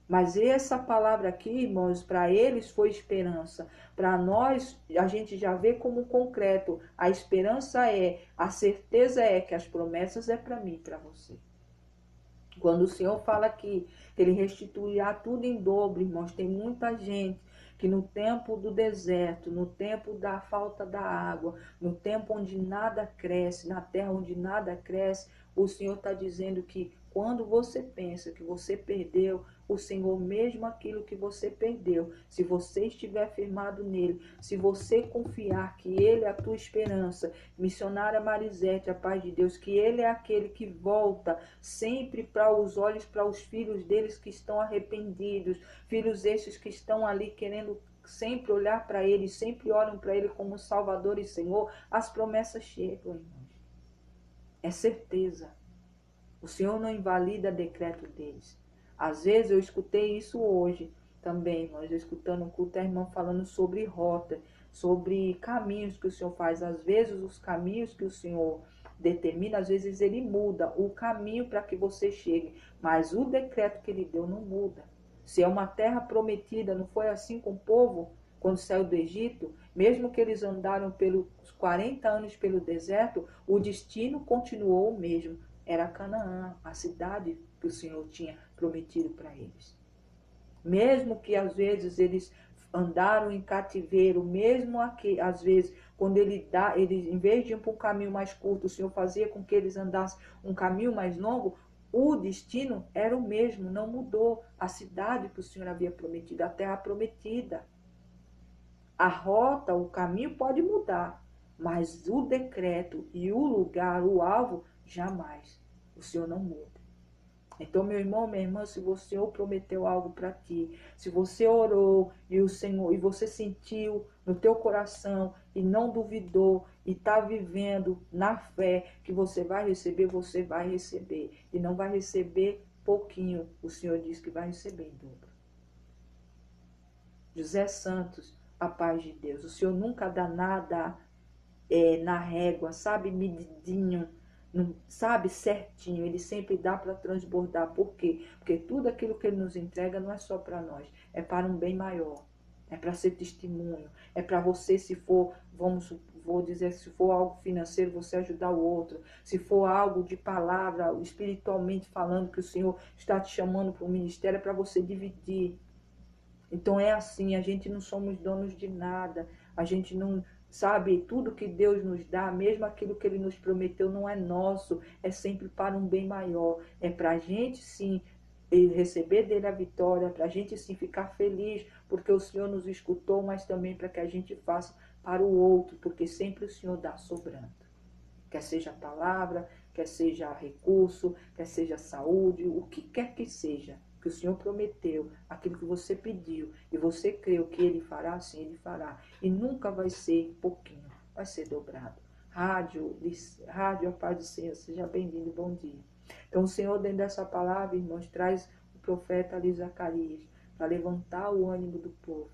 Mas essa palavra aqui, irmãos, para eles foi esperança. Para nós, a gente já vê como concreto. A esperança é, a certeza é que as promessas é para mim e para você. Quando o Senhor fala aqui que Ele restituirá tudo em dobro, irmãos, tem muita gente que no tempo do deserto, no tempo da falta da água, no tempo onde nada cresce, na terra onde nada cresce, o Senhor está dizendo que quando você pensa que você perdeu, o Senhor, mesmo aquilo que você perdeu, se você estiver firmado nele, se você confiar que Ele é a tua esperança, missionária Marisete, a paz de Deus, que Ele é aquele que volta sempre para os olhos, para os filhos deles que estão arrependidos, filhos esses que estão ali querendo sempre olhar para Ele, sempre olham para Ele como Salvador e Senhor, as promessas chegam, irmãos. É certeza. O Senhor não invalida decreto deles. Às vezes eu escutei isso hoje também, nós escutando o culto, a irmã falando sobre rota, sobre caminhos que o Senhor faz. Às vezes os caminhos que o Senhor determina, às vezes ele muda o caminho para que você chegue, mas o decreto que ele deu não muda. Se é uma terra prometida, não foi assim com o povo quando saiu do Egito? Mesmo que eles andaram pelos 40 anos pelo deserto, o destino continuou o mesmo. Era Canaã, a cidade que o Senhor tinha prometido para eles. Mesmo que às vezes eles andaram em cativeiro, mesmo aqui, às vezes, quando eles, em vez de ir para um caminho mais curto, o Senhor fazia com que eles andassem um caminho mais longo, o destino era o mesmo, não mudou. A cidade que o Senhor havia prometido, a terra prometida. A rota, o caminho pode mudar, mas o decreto e o lugar, o alvo, jamais. O Senhor não muda. Então, meu irmão, minha irmã, se o Senhor prometeu algo para ti, se você orou e o Senhor, e você sentiu no teu coração e não duvidou e está vivendo na fé que você vai receber, você vai receber. E não vai receber pouquinho. O Senhor diz que vai receber em dobro. José Santos, a paz de Deus. O Senhor nunca dá nada na régua, sabe, medidinho, não, sabe, certinho. Ele sempre dá para transbordar. Por quê? Porque tudo aquilo que Ele nos entrega não é só para nós, é para um bem maior. É para ser testemunho. É para você, se for, vou dizer, se for algo financeiro, você ajudar o outro. Se for algo de palavra, espiritualmente falando, que o Senhor está te chamando para o ministério, é para você dividir. Então é assim, a gente não somos donos de nada, a gente não sabe, tudo que Deus nos dá, mesmo aquilo que Ele nos prometeu, não é nosso, é sempre para um bem maior. É para a gente sim receber dele a vitória, para a gente sim ficar feliz, porque o Senhor nos escutou, mas também para que a gente faça para o outro, porque sempre o Senhor dá sobrando. Quer seja palavra, quer seja recurso, quer seja saúde, o que quer que seja, que o Senhor prometeu, aquilo que você pediu, e você creu que Ele fará, sim, Ele fará. E nunca vai ser pouquinho, vai ser dobrado. Rádio, a paz do Senhor, seja bem-vindo, bom dia. Então o Senhor, dentro dessa palavra, irmãos, traz o profeta ali Zacarias, para levantar o ânimo do povo,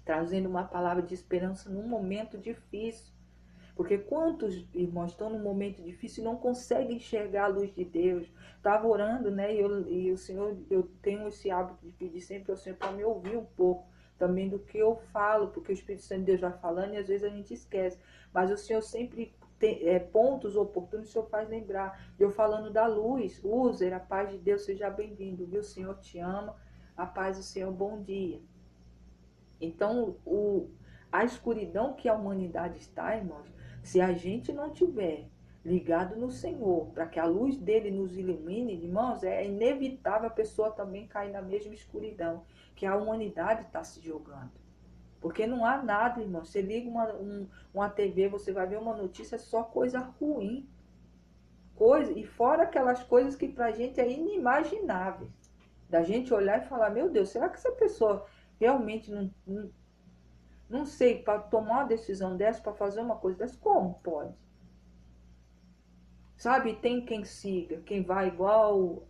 trazendo uma palavra de esperança num momento difícil. Porque quantos irmãos estão num momento difícil e não conseguem enxergar a luz de Deus? Estava orando, né? E o Senhor, eu tenho esse hábito de pedir sempre ao Senhor para me ouvir um pouco também do que eu falo, porque o Espírito Santo de Deus vai falando e às vezes a gente esquece. Mas o Senhor sempre pontos oportunos, o Senhor faz lembrar. Eu falando da luz, User, a paz de Deus, seja bem-vindo, viu? O Senhor te ama, a paz do Senhor, bom dia. Então, a escuridão que a humanidade está, irmãos, se a gente não tiver ligado no Senhor, para que a luz dele nos ilumine, irmãos, é inevitável a pessoa também cair na mesma escuridão que a humanidade está se jogando. Porque não há nada, irmão. Você liga uma TV, você vai ver uma notícia, é só coisa ruim. E fora aquelas coisas que pra gente é inimaginável. Da gente olhar e falar, meu Deus, será que essa pessoa realmente não sei, para tomar uma decisão dessa, para fazer uma coisa dessa, como pode? Sabe, tem quem siga, quem vai igual,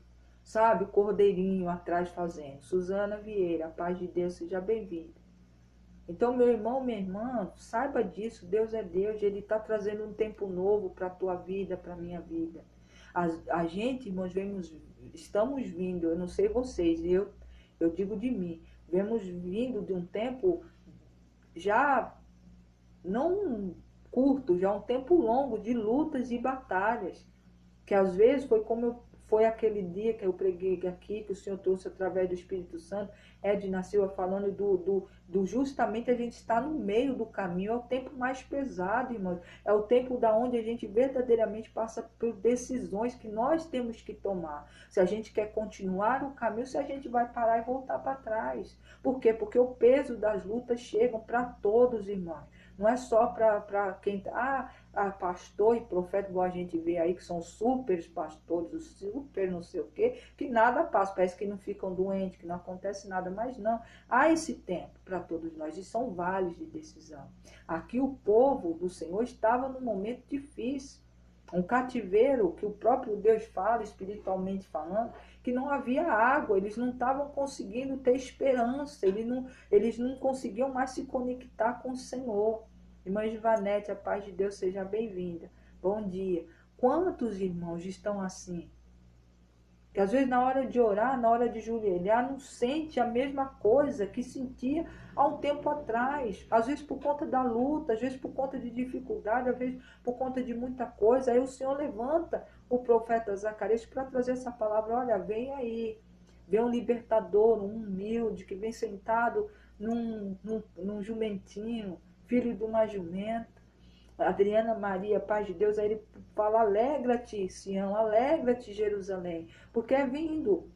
sabe, o cordeirinho atrás fazendo. Suzana Vieira, a paz de Deus, seja bem-vinda. Então, meu irmão, minha irmã, saiba disso, Deus é Deus, Ele está trazendo um tempo novo para a tua vida, para a minha vida. A gente, irmãos, estamos vindo, eu não sei vocês, eu digo de mim, vemos vindo de um tempo já não curto, já um tempo longo de lutas e batalhas, que às vezes foi aquele dia que eu preguei aqui, que o Senhor trouxe através do Espírito Santo, Edna Silva falando do justamente a gente estar no meio do caminho, é o tempo mais pesado, irmãos, é o tempo da onde a gente verdadeiramente passa por decisões que nós temos que tomar, se a gente quer continuar o caminho, se a gente vai parar e voltar para trás. Por quê? Porque o peso das lutas chegam para todos, irmãos. Não é só para quem pastor e profeta, igual a gente vê aí, que são super pastores, super não sei o quê, que nada passa, parece que não ficam doentes, que não acontece nada, mas não. Há esse tempo para todos nós, e são vales de decisão. Aqui o povo do Senhor estava num momento difícil, um cativeiro que o próprio Deus fala, espiritualmente falando, que não havia água, eles não estavam conseguindo ter esperança, eles não conseguiam mais se conectar com o Senhor. Irmã Givanete, a paz de Deus seja bem-vinda. Bom dia. Quantos irmãos estão assim? Que às vezes na hora de orar, na hora de joelhar, não sente a mesma coisa que sentia há um tempo atrás. Às vezes por conta da luta, às vezes por conta de dificuldade, às vezes por conta de muita coisa. Aí o Senhor levanta o profeta Zacarias para trazer essa palavra. Olha, vem aí. Vem um libertador, um humilde, que vem sentado num jumentinho, filho de uma jumenta. Adriana Maria, paz de Deus, aí ele fala, alegra-te, Sião, alegra-te, Jerusalém, porque é vindo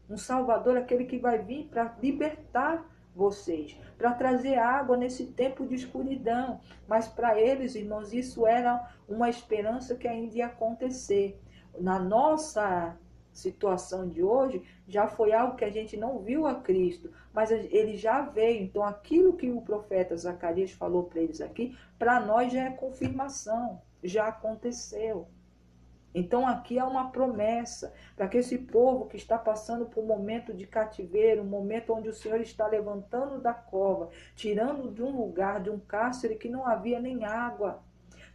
um Salvador, aquele que vai vir para libertar vocês, para trazer água nesse tempo de escuridão. Mas para eles, irmãos, isso era uma esperança que ainda ia acontecer. Na nossa situação de hoje, já foi algo que a gente não viu a Cristo, mas ele já veio. Então, aquilo que o profeta Zacarias falou para eles aqui, para nós já é confirmação, já aconteceu. Então, aqui há uma promessa para que esse povo que está passando por um momento de cativeiro, um momento onde o Senhor está levantando da cova, tirando de um lugar, de um cárcere que não havia nem água,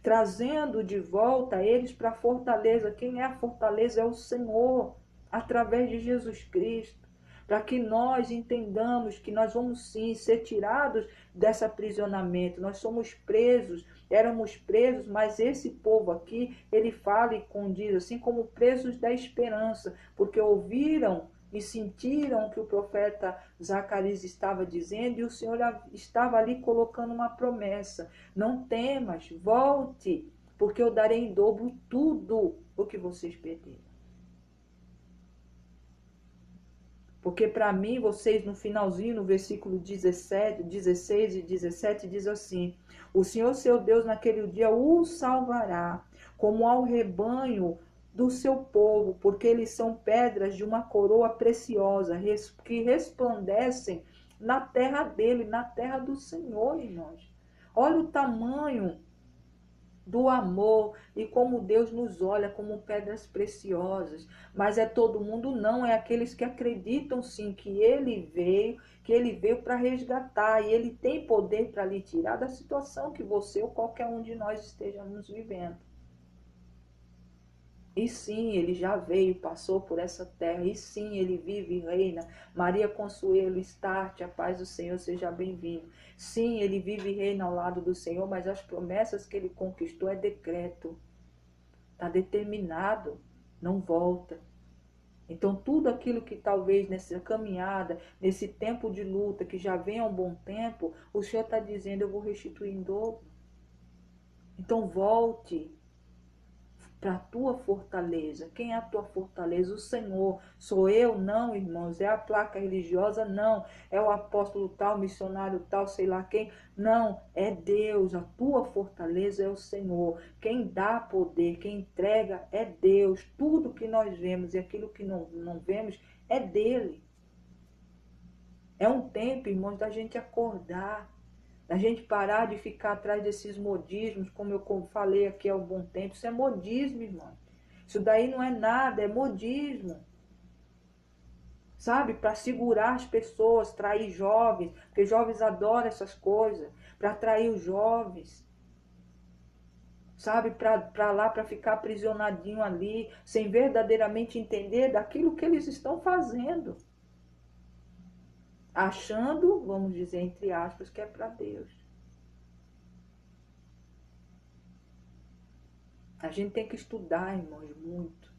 trazendo de volta eles para a fortaleza. Quem é a fortaleza? É o Senhor, através de Jesus Cristo. Para que nós entendamos que nós vamos sim ser tirados desse aprisionamento. Nós somos presos, éramos presos, mas esse povo aqui, ele fala e condiz assim como presos da esperança, porque ouviram e sentiram o que o profeta Zacarias estava dizendo, e o Senhor estava ali colocando uma promessa. Não temas, volte, porque eu darei em dobro tudo o que vocês perderam. Porque para mim, vocês no finalzinho, no versículo 17, 16 e 17, diz assim, o Senhor seu Deus naquele dia o salvará, como ao rebanho do seu povo, porque eles são pedras de uma coroa preciosa, que resplandecem na terra dele, na terra do Senhor, irmãos. Olha o tamanho do amor e como Deus nos olha como pedras preciosas. Mas é todo mundo não, é aqueles que acreditam sim que ele veio para resgatar, e ele tem poder para lhe tirar da situação que você ou qualquer um de nós estejamos vivendo. E sim, ele já veio, passou por essa terra. E sim, ele vive e reina. Maria Consuelo, Start, a paz do Senhor, seja bem-vindo. Sim, ele vive e reina ao lado do Senhor, mas as promessas que ele conquistou é decreto. Está determinado, não volta. Então, tudo aquilo que talvez nessa caminhada, nesse tempo de luta, que já vem há um bom tempo, o Senhor está dizendo, eu vou restituir em dobro. Então, volte para a tua fortaleza. Quem é a tua fortaleza? O Senhor. Sou eu? Não, irmãos. É a placa religiosa? Não. É o apóstolo tal, missionário tal, sei lá quem? Não. É Deus. A tua fortaleza é o Senhor. Quem dá poder, quem entrega é Deus. Tudo que nós vemos e aquilo que não vemos é dele. É um tempo, irmãos, da gente acordar. Da gente parar de ficar atrás desses modismos, como eu falei aqui há um bom tempo. Isso é modismo, irmão. Isso daí não é nada, é modismo. Sabe? Para segurar as pessoas, trair jovens, porque jovens adoram essas coisas, para atrair os jovens. Sabe? Para lá, para ficar aprisionadinho ali, sem verdadeiramente entender daquilo que eles estão fazendo. Achando, vamos dizer entre aspas, que é para Deus. A gente tem que estudar, irmãos, muito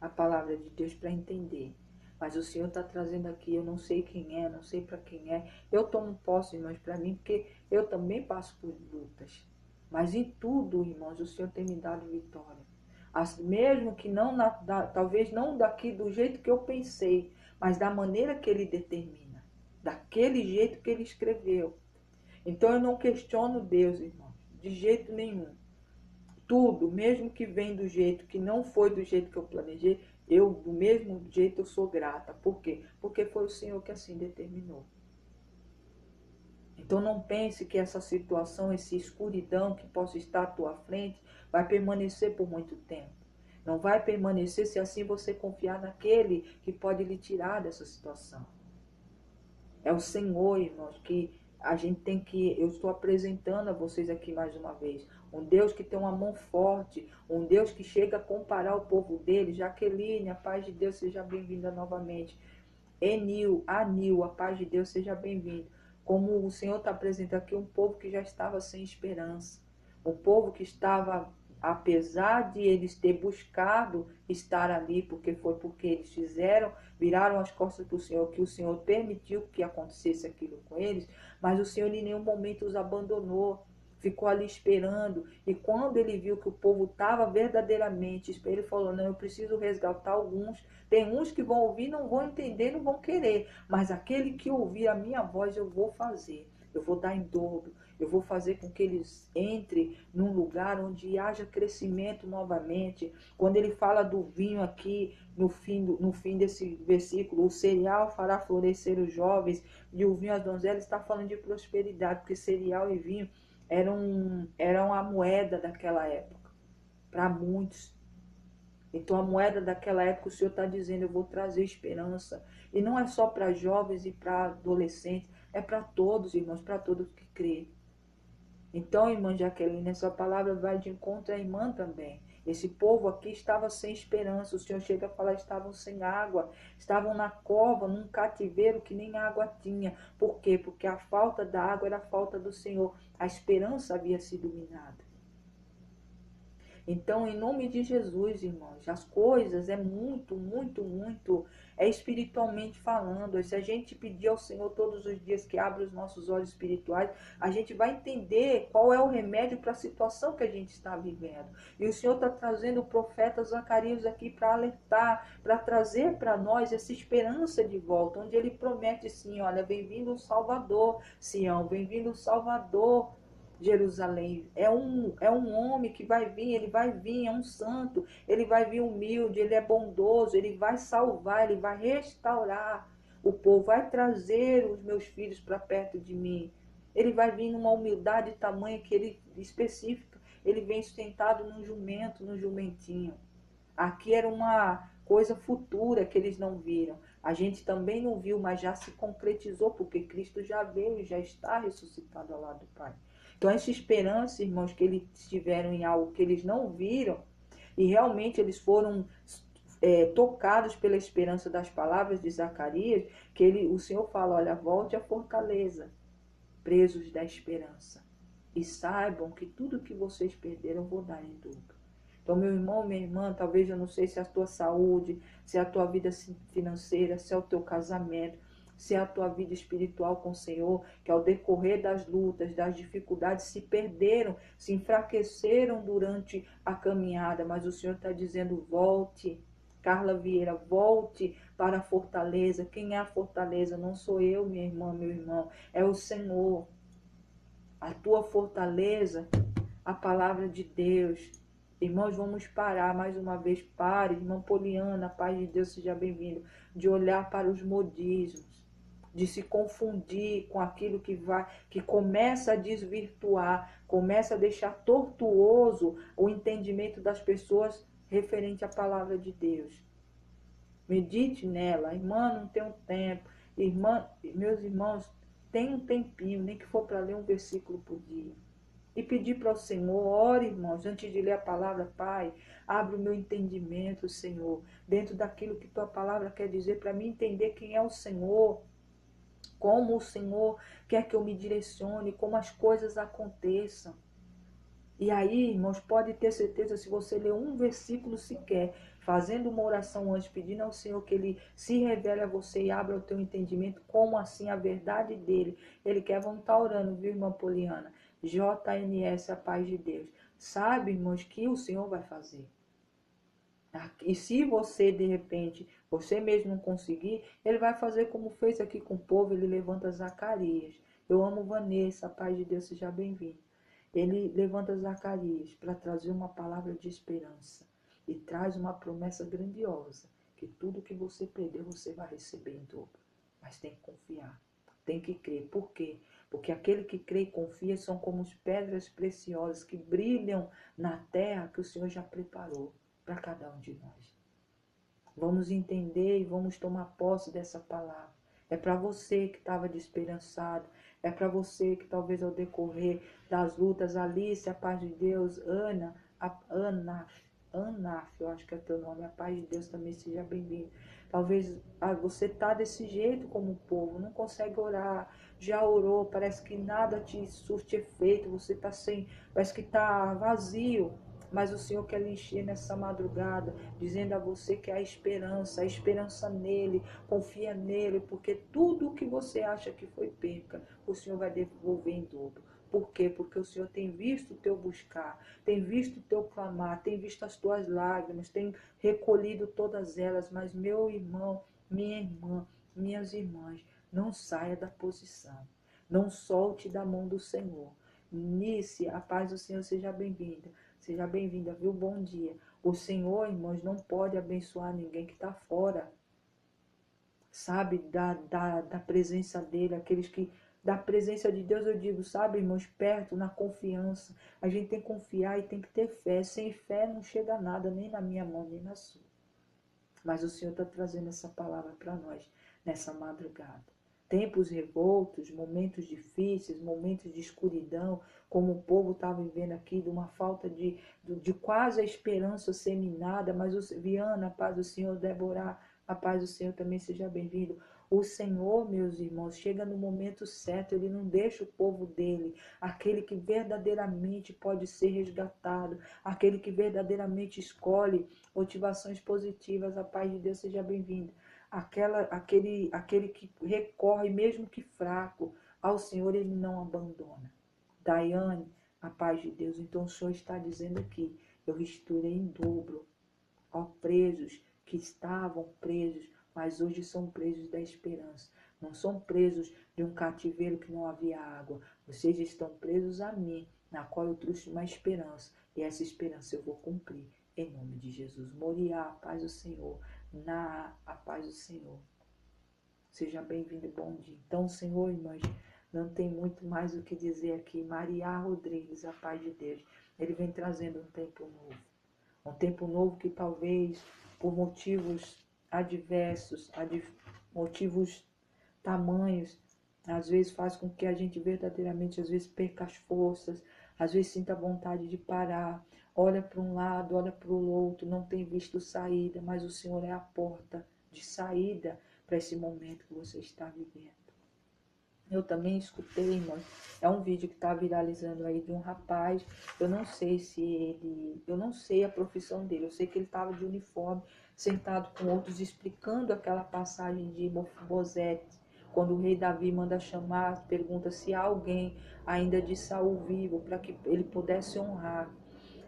a palavra de Deus para entender. Mas o Senhor está trazendo aqui, eu não sei quem é, não sei para quem é. Eu tomo posse, irmãos, para mim, porque eu também passo por lutas. Mas em tudo, irmãos, o Senhor tem me dado vitória. Mesmo que não, talvez não daqui do jeito que eu pensei, mas da maneira que Ele determina. Daquele jeito que Ele escreveu. Então eu não questiono Deus, irmãos, de jeito nenhum. Tudo, mesmo que vem do jeito que não foi do jeito que eu planejei, eu, do mesmo jeito, eu sou grata. Por quê? Porque foi o Senhor que assim determinou. Então não pense que essa situação, essa escuridão que possa estar à tua frente, vai permanecer por muito tempo. Não vai permanecer se assim você confiar naquele que pode lhe tirar dessa situação. É o Senhor, irmãos, que a gente tem que... Eu estou apresentando a vocês aqui mais uma vez. Um Deus que tem uma mão forte. Um Deus que chega a comparar o povo dele. Jaqueline, a paz de Deus, seja bem-vinda novamente. Anil, a paz de Deus, seja bem-vindo. Como o Senhor está apresentando aqui um povo que já estava sem esperança. Um povo que estava, apesar de eles ter buscado estar ali, porque eles fizeram, viraram as costas para o Senhor, que o Senhor permitiu que acontecesse aquilo com eles, mas o Senhor em nenhum momento os abandonou, ficou ali esperando, e quando ele viu que o povo estava verdadeiramente, ele falou, não, eu preciso resgatar alguns, tem uns que vão ouvir, não vão entender, não vão querer, mas aquele que ouvir a minha voz eu vou fazer, eu vou dar em dobro, eu vou fazer com que eles entrem num lugar onde haja crescimento novamente. Quando ele fala do vinho aqui, no fim desse versículo, o cereal fará florescer os jovens e o vinho as donzelas, está falando de prosperidade, porque cereal e vinho eram a moeda daquela época, para muitos. Então a moeda daquela época, o Senhor está dizendo, eu vou trazer esperança. E não é só para jovens e para adolescentes, é para todos, irmãos, para todos que crêem. Então, irmã Jaqueline, essa palavra vai de encontro à irmã também. Esse povo aqui estava sem esperança. O Senhor chega a falar, estavam sem água, estavam na cova, num cativeiro que nem água tinha. Por quê? Porque a falta da água era a falta do Senhor. A esperança havia sido minada. Então, em nome de Jesus, irmãos, as coisas é muito, muito, muito, é espiritualmente falando. Se a gente pedir ao Senhor todos os dias que abra os nossos olhos espirituais, a gente vai entender qual é o remédio para a situação que a gente está vivendo. E o Senhor está trazendo o profeta Zacarias aqui para alertar, para trazer para nós essa esperança de volta, onde ele promete sim, olha, bem-vindo o Salvador, Sião, bem-vindo o Salvador, Jerusalém. É um homem que vai vir, ele vai vir, é um santo, ele vai vir humilde, ele é bondoso, ele vai salvar, ele vai restaurar o povo, vai trazer os meus filhos para perto de mim. Ele vai vir numa humildade tamanha que ele específica, ele vem sustentado num jumento, num jumentinho. Aqui era uma coisa futura que eles não viram. A gente também não viu, mas já se concretizou, porque Cristo já veio e já está ressuscitado ao lado do Pai. Então, essa esperança, irmãos, que eles tiveram em algo que eles não viram, e realmente eles foram tocados pela esperança das palavras de Zacarias, que o Senhor fala, olha, volte à fortaleza, presos da esperança, e saibam que tudo que vocês perderam eu vou dar em dobro. Então, meu irmão, minha irmã, talvez eu não sei se é a tua saúde, se é a tua vida financeira, se é o teu casamento, se é a tua vida espiritual com o Senhor, que ao decorrer das lutas, das dificuldades, se perderam, se enfraqueceram durante a caminhada, mas o Senhor está dizendo, volte. Carla Vieira, volte para a fortaleza. Quem é a fortaleza? Não sou eu, minha irmã, meu irmão, é o Senhor. A tua fortaleza, a palavra de Deus. Irmãos, vamos parar mais uma vez. Pare, irmã Poliana, paz de Deus, seja bem-vindo. De olhar para os modismos, de se confundir com aquilo que começa a desvirtuar, começa a deixar tortuoso o entendimento das pessoas referente à palavra de Deus. Medite nela. Irmã, não tem um tempo. Irmã, meus irmãos, tem um tempinho, nem que for para ler um versículo por dia. E pedir para o Senhor, ore, irmãos, antes de ler a palavra, Pai, abre o meu entendimento, Senhor, dentro daquilo que tua palavra quer dizer, para mim entender quem é o Senhor, como o Senhor quer que eu me direcione, como as coisas aconteçam. E aí, irmãos, pode ter certeza, se você ler um versículo sequer, fazendo uma oração antes, pedindo ao Senhor que Ele se revele a você e abra o teu entendimento, como assim a verdade dEle. Ele quer, vamos estar orando, viu, irmã Poliana? JNS, a paz de Deus. Sabe, irmãos, que o Senhor vai fazer. E se você, de repente, você mesmo não conseguir, Ele vai fazer como fez aqui com o povo, Ele levanta Zacarias. Eu amo Vanessa, a paz de Deus, seja bem-vindo. Ele levanta Zacarias para trazer uma palavra de esperança e traz uma promessa grandiosa, que tudo que você perder você vai receber em dobro. Mas tem que confiar, tem que crer. Por quê? Porque aquele que crê e confia são como as pedras preciosas que brilham na terra que o Senhor já preparou para cada um de nós. Vamos entender e vamos tomar posse dessa palavra. É para você que estava desesperançado. É para você que talvez ao decorrer das lutas, Alice, a paz de Deus, Ana, Anaf, eu acho que é teu nome, a paz de Deus também seja bem-vindo. Talvez você está desse jeito como o povo, não consegue orar, já orou, parece que nada te surte efeito, você está sem, parece que está vazio. Mas o Senhor quer lhe encher nessa madrugada, dizendo a você que há esperança, a esperança nele, confia nele, porque tudo o que você acha que foi perca, o Senhor vai devolver em dobro. Por quê? Porque o Senhor tem visto o teu buscar, tem visto o teu clamar, tem visto as tuas lágrimas, tem recolhido todas elas. Mas meu irmão, minha irmã, minhas irmãs, não saia da posição, não solte da mão do Senhor. Nice, a paz do Senhor seja bem-vinda. Seja bem-vinda, viu? Bom dia. O Senhor, irmãos, não pode abençoar ninguém que está fora, sabe, da presença dele, aqueles que, da presença de Deus, eu digo, sabe, irmãos, perto, na confiança. A gente tem que confiar e tem que ter fé. Sem fé não chega nada, nem na minha mão, nem na sua. Mas o Senhor está trazendo essa palavra para nós nessa madrugada. Tempos revoltos, momentos difíceis, momentos de escuridão, como o povo estava vivendo aqui, de uma falta de quase a esperança seminada. Mas Viana, a paz do Senhor, Débora, a paz do Senhor também seja bem-vindo. O Senhor, meus irmãos, chega no momento certo, Ele não deixa o povo dele, aquele que verdadeiramente pode ser resgatado, aquele que verdadeiramente escolhe motivações positivas. A paz de Deus seja bem-vinda. Aquele que recorre, mesmo que fraco, ao Senhor, Ele não abandona. Daiane, a paz de Deus. Então o Senhor está dizendo aqui, eu restituirei em dobro, ó presos que estavam presos, mas hoje são presos da esperança. Não são presos de um cativeiro que não havia água. Vocês estão presos a mim, na qual eu trouxe uma esperança. E essa esperança eu vou cumprir. Em nome de Jesus. Moriá, a paz do Senhor. A paz do Senhor. Seja bem-vindo e bom dia. Então, Senhor, irmãs, não tem muito mais o que dizer aqui. Maria Rodrigues, a paz de Deus. Ele vem trazendo um tempo novo. Um tempo novo que talvez, por motivos adversos, motivos tamanhos, às vezes faz com que a gente verdadeiramente, às vezes perca as forças, às vezes sinta vontade de parar, olha para um lado, olha para o outro, não tem visto saída, mas o Senhor é a porta de saída para esse momento que você está vivendo. Eu também escutei, irmãos, é um vídeo que está viralizando aí de um rapaz, eu não sei se ele, eu não sei a profissão dele, eu sei que ele estava de uniforme, sentado com outros, explicando aquela passagem de Mefibosete, quando o rei Davi manda chamar, pergunta se há alguém ainda de Saul vivo, para que ele pudesse honrar.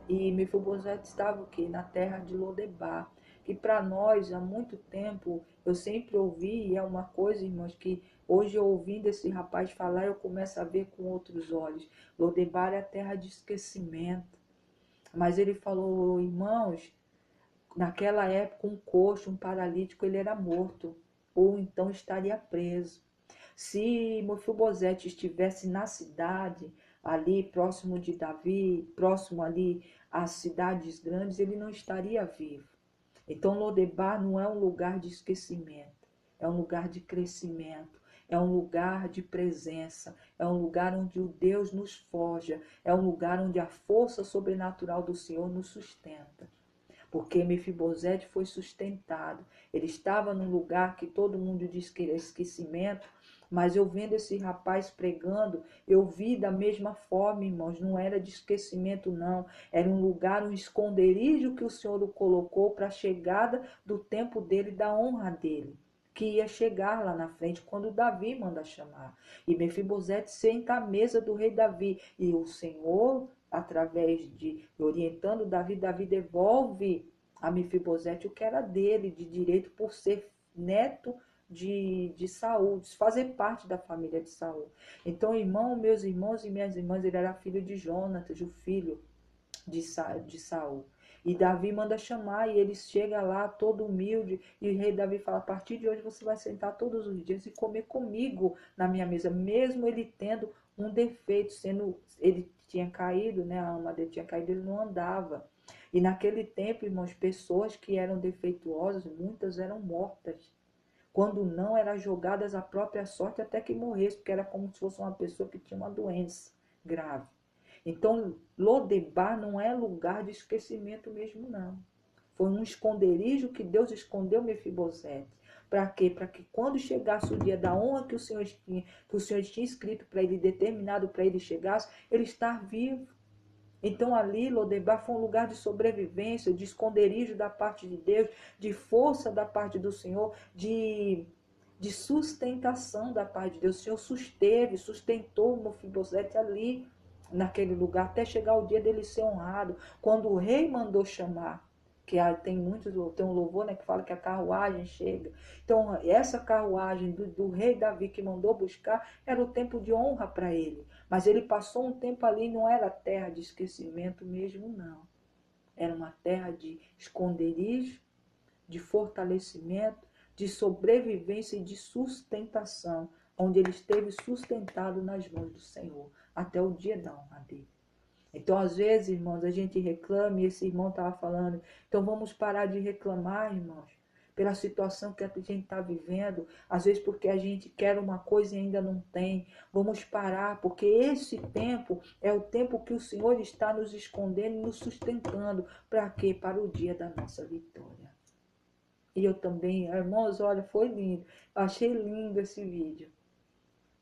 E Mefibosete estava o quê? Na terra de Lodebar, que para nós, há muito tempo, eu sempre ouvi, e é uma coisa, irmãos, que hoje eu ouvindo esse rapaz falar, eu começo a ver com outros olhos. Lodebar é a terra de esquecimento. Mas ele falou, irmãos, naquela época um coxo, um paralítico, ele era morto, ou então estaria preso. Se Mefibosete estivesse na cidade, ali próximo de Davi, próximo ali às cidades grandes, ele não estaria vivo. Então Lodebar não é um lugar de esquecimento, é um lugar de crescimento, é um lugar de presença, é um lugar onde o Deus nos forja, é um lugar onde a força sobrenatural do Senhor nos sustenta. Porque Mefibosete foi sustentado. Ele estava num lugar que todo mundo diz que é esquecimento, mas eu vendo esse rapaz pregando, eu vi da mesma forma, irmãos, não era de esquecimento não, era um lugar, um esconderijo que o Senhor o colocou para a chegada do tempo dele, da honra dele, que ia chegar lá na frente quando Davi manda chamar. E Mefibosete senta à mesa do rei Davi, e o Senhor, através de orientando Davi, Davi devolve a Mefibosete o que era dele de direito por ser neto de Saul, de fazer parte da família de Saul. Então, irmão, meus irmãos e minhas irmãs, ele era filho de Jonatas, o filho de Saul. E Davi manda chamar e ele chega lá todo humilde e o rei Davi fala, a partir de hoje você vai sentar todos os dias e comer comigo na minha mesa, mesmo ele tendo um defeito, sendo ele tinha caído, né, a alma dele tinha caído, ele não andava. E naquele tempo, irmãos, pessoas que eram defeituosas, muitas eram mortas. Quando não, eram jogadas à própria sorte até que morresse, porque era como se fosse uma pessoa que tinha uma doença grave. Então, Lodebar não é lugar de esquecimento mesmo, não. Foi um esconderijo que Deus escondeu Mefibosete. Para quê? Para que quando chegasse o dia da honra que o Senhor tinha escrito para ele, determinado para ele chegasse, ele estar vivo. Então ali, Lodebar foi um lugar de sobrevivência, de esconderijo da parte de Deus, de força da parte do Senhor, de sustentação da parte de Deus. O Senhor sustentou Mefibosete ali, naquele lugar, até chegar o dia dele ser honrado. Quando o rei mandou chamar, que tem tem um louvor, né, que fala que a carruagem chega. Então, essa carruagem do rei Davi que mandou buscar, era o tempo de honra para ele. Mas ele passou um tempo ali, não era terra de esquecimento mesmo, não. Era uma terra de esconderijo, de fortalecimento, de sobrevivência e de sustentação, onde ele esteve sustentado nas mãos do Senhor, até o dia da honra dele. Então, às vezes, irmãos, a gente reclama, e esse irmão estava falando, então vamos parar de reclamar, irmãos, pela situação que a gente está vivendo, às vezes porque a gente quer uma coisa e ainda não tem. Vamos parar, porque esse tempo é o tempo que o Senhor está nos escondendo e nos sustentando. Para quê? Para o dia da nossa vitória. E eu também, irmãos, olha, foi lindo. Eu achei lindo esse vídeo.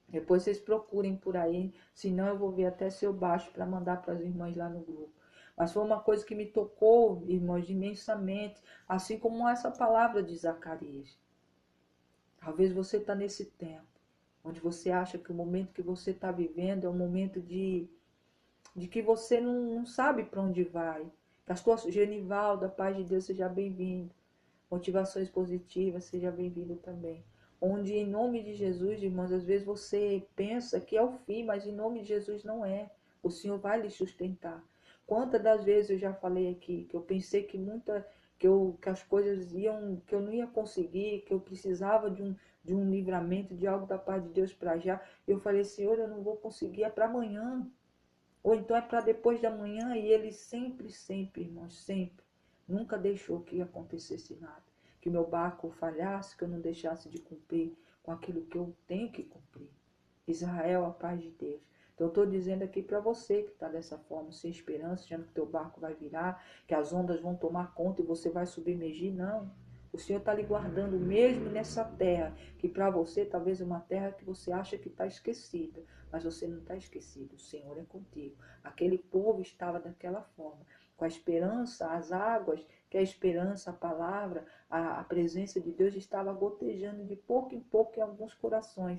Depois vocês procurem por aí, senão eu vou ver até se eu baixo para mandar para as irmãs lá no grupo. Mas foi uma coisa que me tocou, irmãos, imensamente, assim como essa palavra de Zacarias. Talvez você está nesse tempo, onde você acha que o momento que você está vivendo é um momento de que você não sabe para onde vai. Pastor Genivaldo, a paz de Deus, seja bem-vindo. Motivações positivas, seja bem-vindo também. Onde em nome de Jesus, irmãos, às vezes você pensa que é o fim, mas em nome de Jesus não é. O Senhor vai lhe sustentar. Quantas das vezes eu já falei aqui que eu pensei que as coisas iam, que eu não ia conseguir, que eu precisava de um livramento, de algo da parte de Deus para já. Eu falei, Senhor, eu não vou conseguir, é para amanhã. Ou então é para depois da manhã, e ele sempre, sempre, irmãos, sempre, nunca deixou que acontecesse nada. Que meu barco falhasse, que eu não deixasse de cumprir com aquilo que eu tenho que cumprir. Israel, a paz de Deus. Então eu estou dizendo aqui para você que está dessa forma, sem esperança, achando que teu barco vai virar, que as ondas vão tomar conta e você vai submergir. Não. O Senhor está lhe guardando mesmo nessa terra, que para você talvez é uma terra que você acha que está esquecida, mas você não está esquecido, o Senhor é contigo. Aquele povo estava daquela forma, com a esperança, as águas, que a esperança, a palavra, a presença de Deus estava gotejando de pouco em pouco em alguns corações.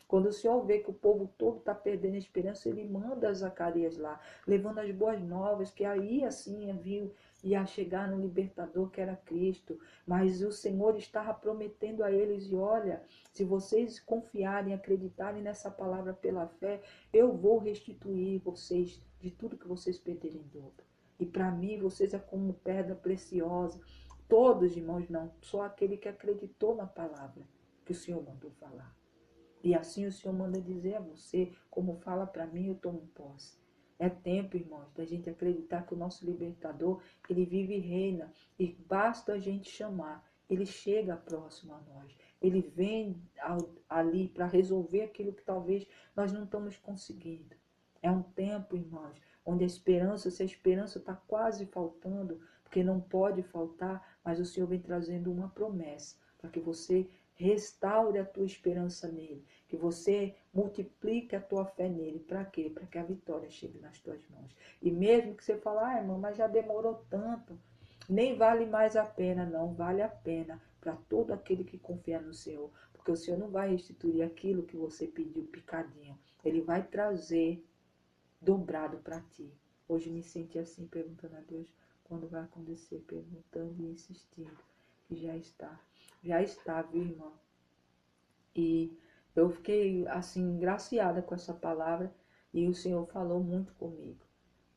Quando o Senhor vê que o povo todo está perdendo a esperança, ele manda Zacarias lá, levando as boas novas, que aí assim viu, ia chegar no libertador que era Cristo. Mas o Senhor estava prometendo a eles, e olha, se vocês confiarem, acreditarem nessa palavra pela fé, eu vou restituir vocês de tudo que vocês perderem em dobro. E para mim, vocês é como pedra preciosa. Todos, irmãos, não, só aquele que acreditou na palavra que o Senhor mandou falar. E assim o Senhor manda dizer a você, como fala para mim, eu tomo posse. É tempo, irmãos, da gente acreditar que o nosso libertador, ele vive e reina. E basta a gente chamar. Ele chega próximo a nós. Ele vem ali para resolver aquilo que talvez nós não estamos conseguindo. É um tempo, irmãos, onde a esperança, se a esperança está quase faltando, porque não pode faltar, mas o Senhor vem trazendo uma promessa para que você restaure a tua esperança nele, que você multiplique a tua fé nele. Para quê? Para que a vitória chegue nas tuas mãos. E mesmo que você fale, irmão, mas já demorou tanto, nem vale mais a pena, não, vale a pena para todo aquele que confia no Senhor, porque o Senhor não vai restituir aquilo que você pediu picadinho, ele vai trazer dobrado para ti. Hoje me senti assim, perguntando a Deus quando vai acontecer, perguntando e insistindo, que já está, viu, irmão? E eu fiquei assim, graciada com essa palavra, e o Senhor falou muito comigo.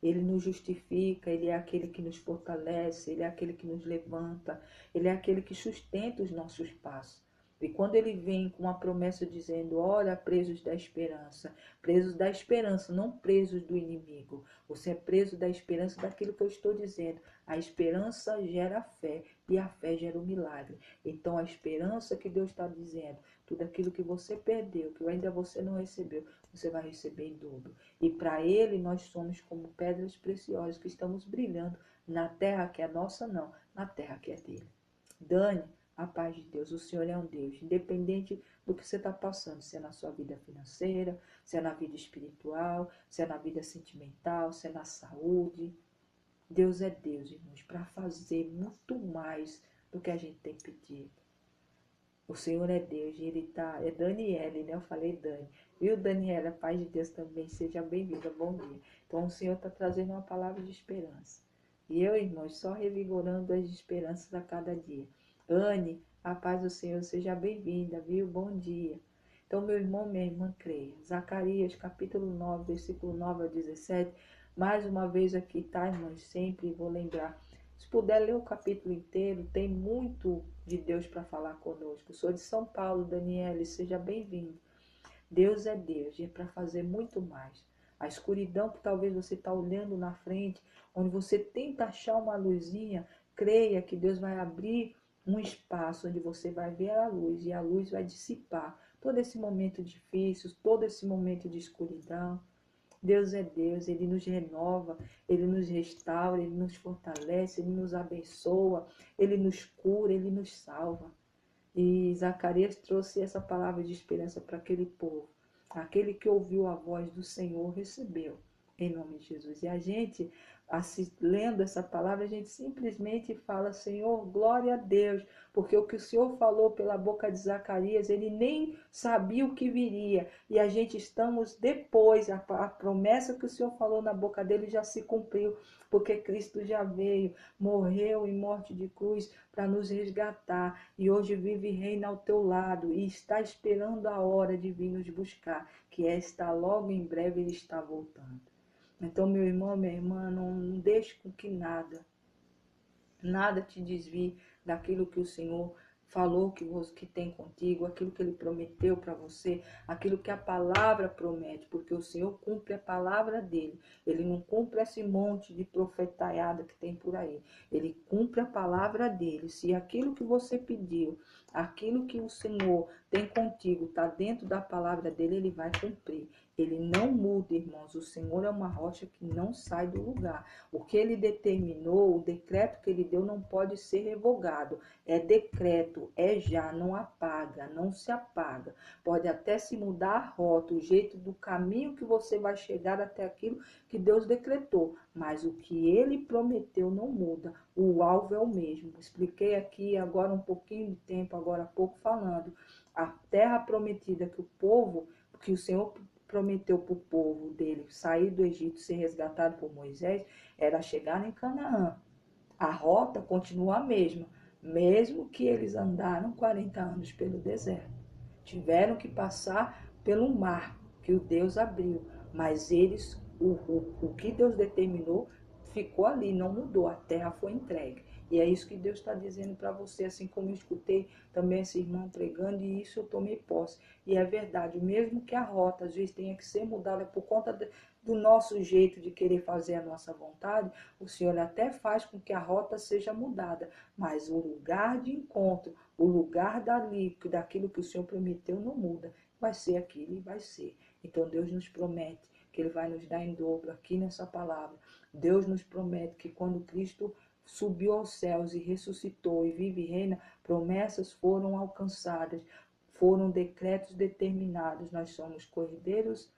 Ele nos justifica, ele é aquele que nos fortalece, ele é aquele que nos levanta, ele é aquele que sustenta os nossos passos. E quando ele vem com uma promessa dizendo, olha, presos da esperança, não presos do inimigo. Você é preso da esperança daquilo que eu estou dizendo. A esperança gera fé e a fé gera o milagre. Então a esperança que Deus está dizendo, tudo aquilo que você perdeu, que ainda você não recebeu, você vai receber em dobro. E para ele nós somos como pedras preciosas que estamos brilhando na terra que é nossa, não, na terra que é dele. Dani, a paz de Deus, o Senhor é um Deus, independente do que você está passando, se é na sua vida financeira, se é na vida espiritual, se é na vida sentimental, se é na saúde. Deus é Deus, irmãos, para fazer muito mais do que a gente tem pedido. O Senhor é Deus e Ele tá. É Daniele, né? Eu falei Dani. Viu, Daniela? Paz de Deus também. Seja bem-vinda. Bom dia. Então, o Senhor está trazendo uma palavra de esperança. E eu, irmãos, só revigorando as esperanças a cada dia. Anne, a paz do Senhor, seja bem-vinda, viu? Bom dia. Então, meu irmão, minha irmã, creia. Zacarias, capítulo 9, versículo 9 ao 17. Mais uma vez aqui, tá, irmãos? Sempre vou lembrar. Se puder ler o capítulo inteiro, tem muito de Deus para falar conosco. Sou de São Paulo, Daniele, seja bem-vindo. Deus é Deus e é para fazer muito mais. A escuridão que talvez você está olhando na frente, onde você tenta achar uma luzinha, creia que Deus vai abrir um espaço onde você vai ver a luz e a luz vai dissipar todo esse momento difícil, todo esse momento de escuridão. Deus é Deus, Ele nos renova, Ele nos restaura, Ele nos fortalece, Ele nos abençoa, Ele nos cura, Ele nos salva. E Zacarias trouxe essa palavra de esperança para aquele povo. Aquele que ouviu a voz do Senhor recebeu, em nome de Jesus. E a gente, lendo essa palavra, a gente simplesmente fala, Senhor, glória a Deus, porque o que o Senhor falou pela boca de Zacarias, ele nem sabia o que viria. E a gente estamos depois, a promessa que o Senhor falou na boca dele já se cumpriu, porque Cristo já veio, morreu em morte de cruz para nos resgatar. E hoje vive e reina ao teu lado e está esperando a hora de vir nos buscar, que é estar logo em breve ele está voltando. Então, meu irmão, minha irmã, não deixe com que nada te desvie daquilo que o Senhor falou que tem contigo, aquilo que Ele prometeu para você, aquilo que a palavra promete, porque o Senhor cumpre a palavra dele. Ele não cumpre esse monte de profetaiada que tem por aí. Ele cumpre a palavra dele. Se aquilo que você pediu, aquilo que o Senhor tem contigo, está dentro da palavra dele, ele vai cumprir. Ele não muda, irmãos. O Senhor é uma rocha que não sai do lugar. O que ele determinou, o decreto que ele deu não pode ser revogado. É decreto, é já, não apaga, não se apaga. Pode até se mudar a rota, o jeito do caminho que você vai chegar até aquilo que Deus decretou. Mas o que ele prometeu não muda. O alvo é o mesmo. Expliquei aqui agora um pouquinho de tempo, agora há pouco falando. A terra prometida que o Senhor prometeu para o povo dele sair do Egito, ser resgatado por Moisés, era chegar em Canaã. A rota continua a mesma, mesmo que eles andaram 40 anos pelo deserto. Tiveram que passar pelo mar que o Deus abriu, mas eles, o que Deus determinou, ficou ali, não mudou, a terra foi entregue. E é isso que Deus está dizendo para você, assim como eu escutei também esse irmão pregando, e isso eu tomei posse. E é verdade, mesmo que a rota às vezes tenha que ser mudada por conta do nosso jeito de querer fazer a nossa vontade, o Senhor até faz com que a rota seja mudada, mas o lugar de encontro, o lugar daquilo que o Senhor prometeu não muda. Vai ser aquilo e vai ser. Então Deus nos promete que Ele vai nos dar em dobro aqui nessa palavra. Deus nos promete que quando Cristo subiu aos céus e ressuscitou e vive e reina, promessas foram alcançadas, foram decretos determinados. Nós somos cordeiros,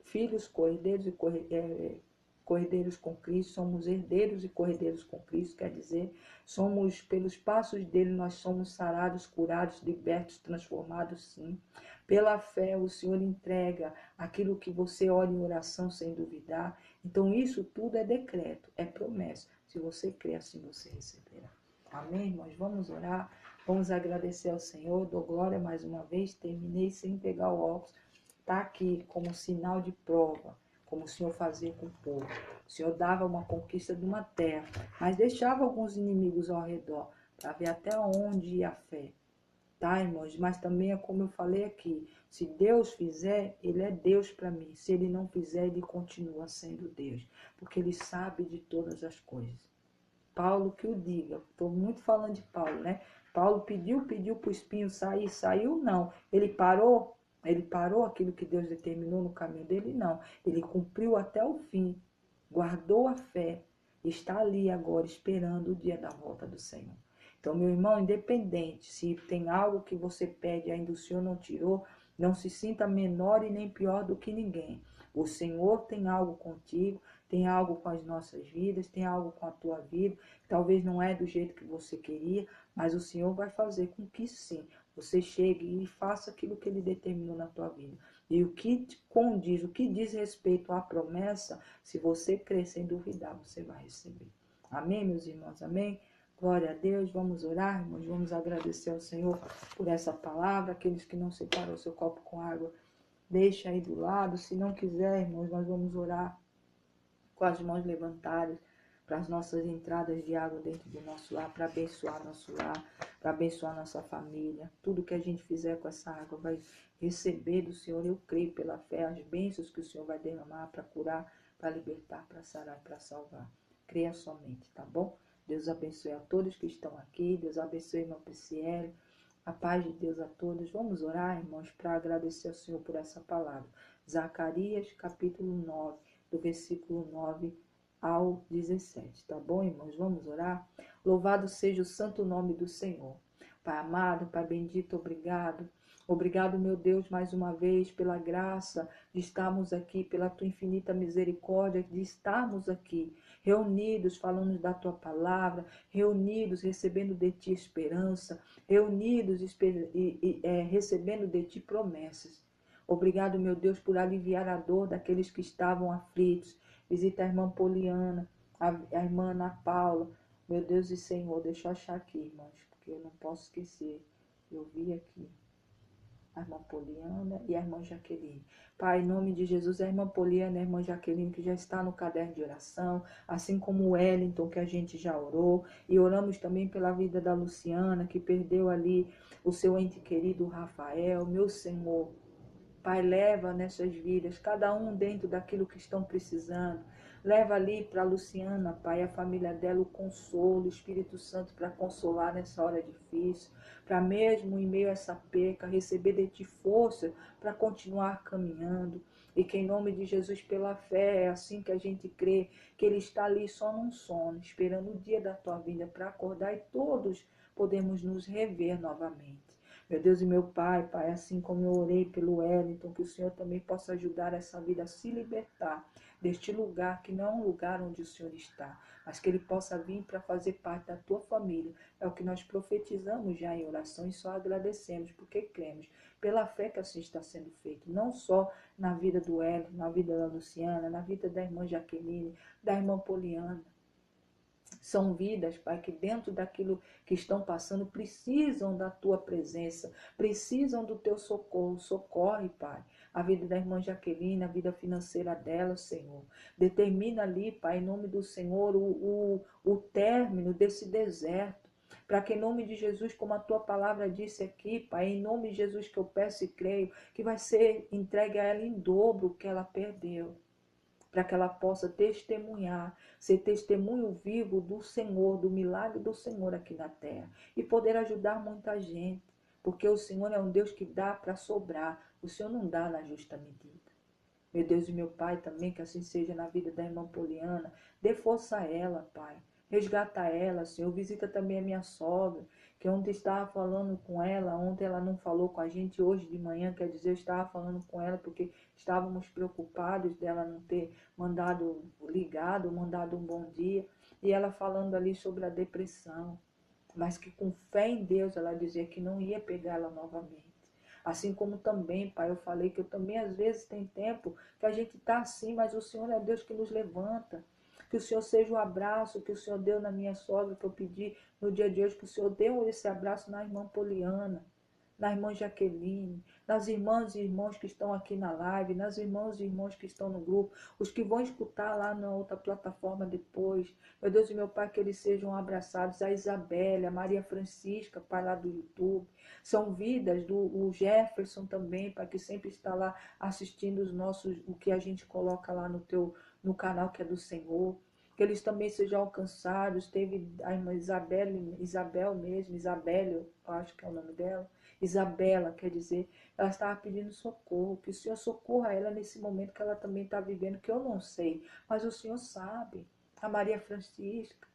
filhos, cordeiros e cordeiros com Cristo, somos herdeiros e cordeiros com Cristo, quer dizer, somos, pelos passos dele, nós somos sarados, curados, libertos, transformados, sim. Pela fé, o Senhor entrega aquilo que você ora em oração sem duvidar. Então, isso tudo é decreto, é promessa. Se você crê, assim você receberá. Amém, irmãos? Vamos orar, vamos agradecer ao Senhor. Dou glória mais uma vez. Terminei sem pegar o óculos. Está aqui como sinal de prova, como o Senhor fazia com o povo. O Senhor dava uma conquista de uma terra, mas deixava alguns inimigos ao redor, para ver até onde ia a fé. Tá, irmãos? Mas também é como eu falei aqui, se Deus fizer, Ele é Deus para mim. Se Ele não fizer, Ele continua sendo Deus, porque Ele sabe de todas as coisas. Paulo que o diga, estou muito falando de Paulo, né? Paulo pediu para o espinho sair, saiu não. Ele parou aquilo que Deus determinou no caminho dele, não. Ele cumpriu até o fim, guardou a fé, está ali agora esperando o dia da volta do Senhor. Então, meu irmão, independente se tem algo que você pede ainda o Senhor não tirou, não se sinta menor e nem pior do que ninguém. O Senhor tem algo contigo, tem algo com as nossas vidas, tem algo com a tua vida. Talvez não é do jeito que você queria, mas o Senhor vai fazer com que sim, você chegue e faça aquilo que Ele determinou na tua vida. E o que condiz, o que diz respeito à promessa, se você crer sem duvidar, você vai receber. Amém, meus irmãos? Amém? Glória a Deus. Vamos orar, irmãos. Vamos agradecer ao Senhor por essa palavra. Aqueles que não separam o seu copo com água, deixa aí do lado. Se não quiser, irmãos, nós vamos orar com as mãos levantadas para as nossas entradas de água dentro do nosso lar, para abençoar nosso lar, para abençoar nossa família. Tudo que a gente fizer com essa água vai receber do Senhor. Eu creio pela fé as bênçãos que o Senhor vai derramar para curar, para libertar, para sarar, para salvar. Creia somente, tá bom? Deus abençoe a todos que estão aqui. Deus abençoe irmão Prisciele. A paz de Deus a todos. Vamos orar, irmãos, para agradecer ao Senhor por essa palavra. Zacarias, capítulo 9, do versículo 9 ao 17. Tá bom, irmãos? Vamos orar? Louvado seja o santo nome do Senhor. Pai amado, Pai bendito, obrigado. Obrigado, meu Deus, mais uma vez, pela graça de estarmos aqui, pela tua infinita misericórdia de estarmos aqui, reunidos, falando da tua palavra, reunidos, recebendo de ti esperança, reunidos, recebendo de ti promessas. Obrigado, meu Deus, por aliviar a dor daqueles que estavam aflitos. Visita a irmã Poliana, a irmã Ana Paula. Meu Deus e Senhor, deixa eu achar aqui, irmãos, porque eu não posso esquecer. Eu vi aqui a irmã Poliana e a irmã Jaqueline. Pai, em nome de Jesus, a irmã Poliana e a irmã Jaqueline, que já está no caderno de oração, assim como o Wellington, que a gente já orou, e oramos também pela vida da Luciana, que perdeu ali o seu ente querido, Rafael. Meu Senhor, Pai, leva nessas vidas, cada um dentro daquilo que estão precisando. Leva ali para a Luciana, Pai, a família dela, o consolo, o Espírito Santo para consolar nessa hora difícil, para mesmo em meio a essa perca, receber de ti força para continuar caminhando. E que em nome de Jesus, pela fé, é assim que a gente crê, que Ele está ali só num sono, esperando o dia da tua vinda para acordar e todos podemos nos rever novamente. Meu Deus e meu Pai, Pai, assim como eu orei pelo Wellington, que o Senhor também possa ajudar essa vida a se libertar deste lugar que não é um lugar onde o Senhor está, mas que ele possa vir para fazer parte da tua família. É o que nós profetizamos já em oração e só agradecemos, porque cremos pela fé que assim está sendo feito, não só na vida do Wellington, na vida da Luciana, na vida da irmã Jaqueline, da irmã Poliana. São vidas, Pai, que dentro daquilo que estão passando precisam da tua presença, precisam do teu socorro. Socorre, Pai, a vida da irmã Jaqueline, a vida financeira dela, Senhor. Determina ali, Pai, em nome do Senhor, o término desse deserto. Para que em nome de Jesus, como a tua palavra disse aqui, Pai, em nome de Jesus que eu peço e creio, que vai ser entregue a ela em dobro o que ela perdeu, para que ela possa testemunhar, ser testemunho vivo do Senhor, do milagre do Senhor aqui na terra e poder ajudar muita gente, porque o Senhor é um Deus que dá para sobrar, o Senhor não dá na justa medida. Meu Deus e meu Pai também, que assim seja na vida da irmã Poliana, dê força a ela, Pai, resgata ela, Senhor, visita também a minha sogra, que ontem estava falando com ela, ontem ela não falou com a gente, hoje de manhã, quer dizer, eu estava falando com ela porque estávamos preocupados dela não ter mandado ligado, mandado um bom dia, e ela falando ali sobre a depressão, mas que com fé em Deus ela dizia que não ia pegá-la novamente. Assim como também, Pai, eu falei que eu também às vezes tem tempo que a gente está assim, mas o Senhor é Deus que nos levanta. Que o Senhor seja o abraço que o Senhor deu na minha sogra, que eu pedi no dia de hoje, que o Senhor deu esse abraço na irmã Poliana, na irmã Jaqueline, nas irmãs e irmãos que estão aqui na live, nas irmãs e irmãos que estão no grupo, os que vão escutar lá na outra plataforma depois. Meu Deus e meu Pai, que eles sejam abraçados. A Isabelle, a Maria Francisca, Pai, lá do YouTube. São vidas do o Jefferson também, Pai, que sempre está lá assistindo os nossos, o que a gente coloca lá no canal que é do Senhor. Que eles também sejam alcançados. Teve a irmã Isabel mesmo, Isabelle, eu acho que é o nome dela. Isabela, quer dizer, ela estava pedindo socorro, que o Senhor socorra ela nesse momento que ela também está vivendo, que eu não sei, mas o Senhor sabe. A Maria Francisca,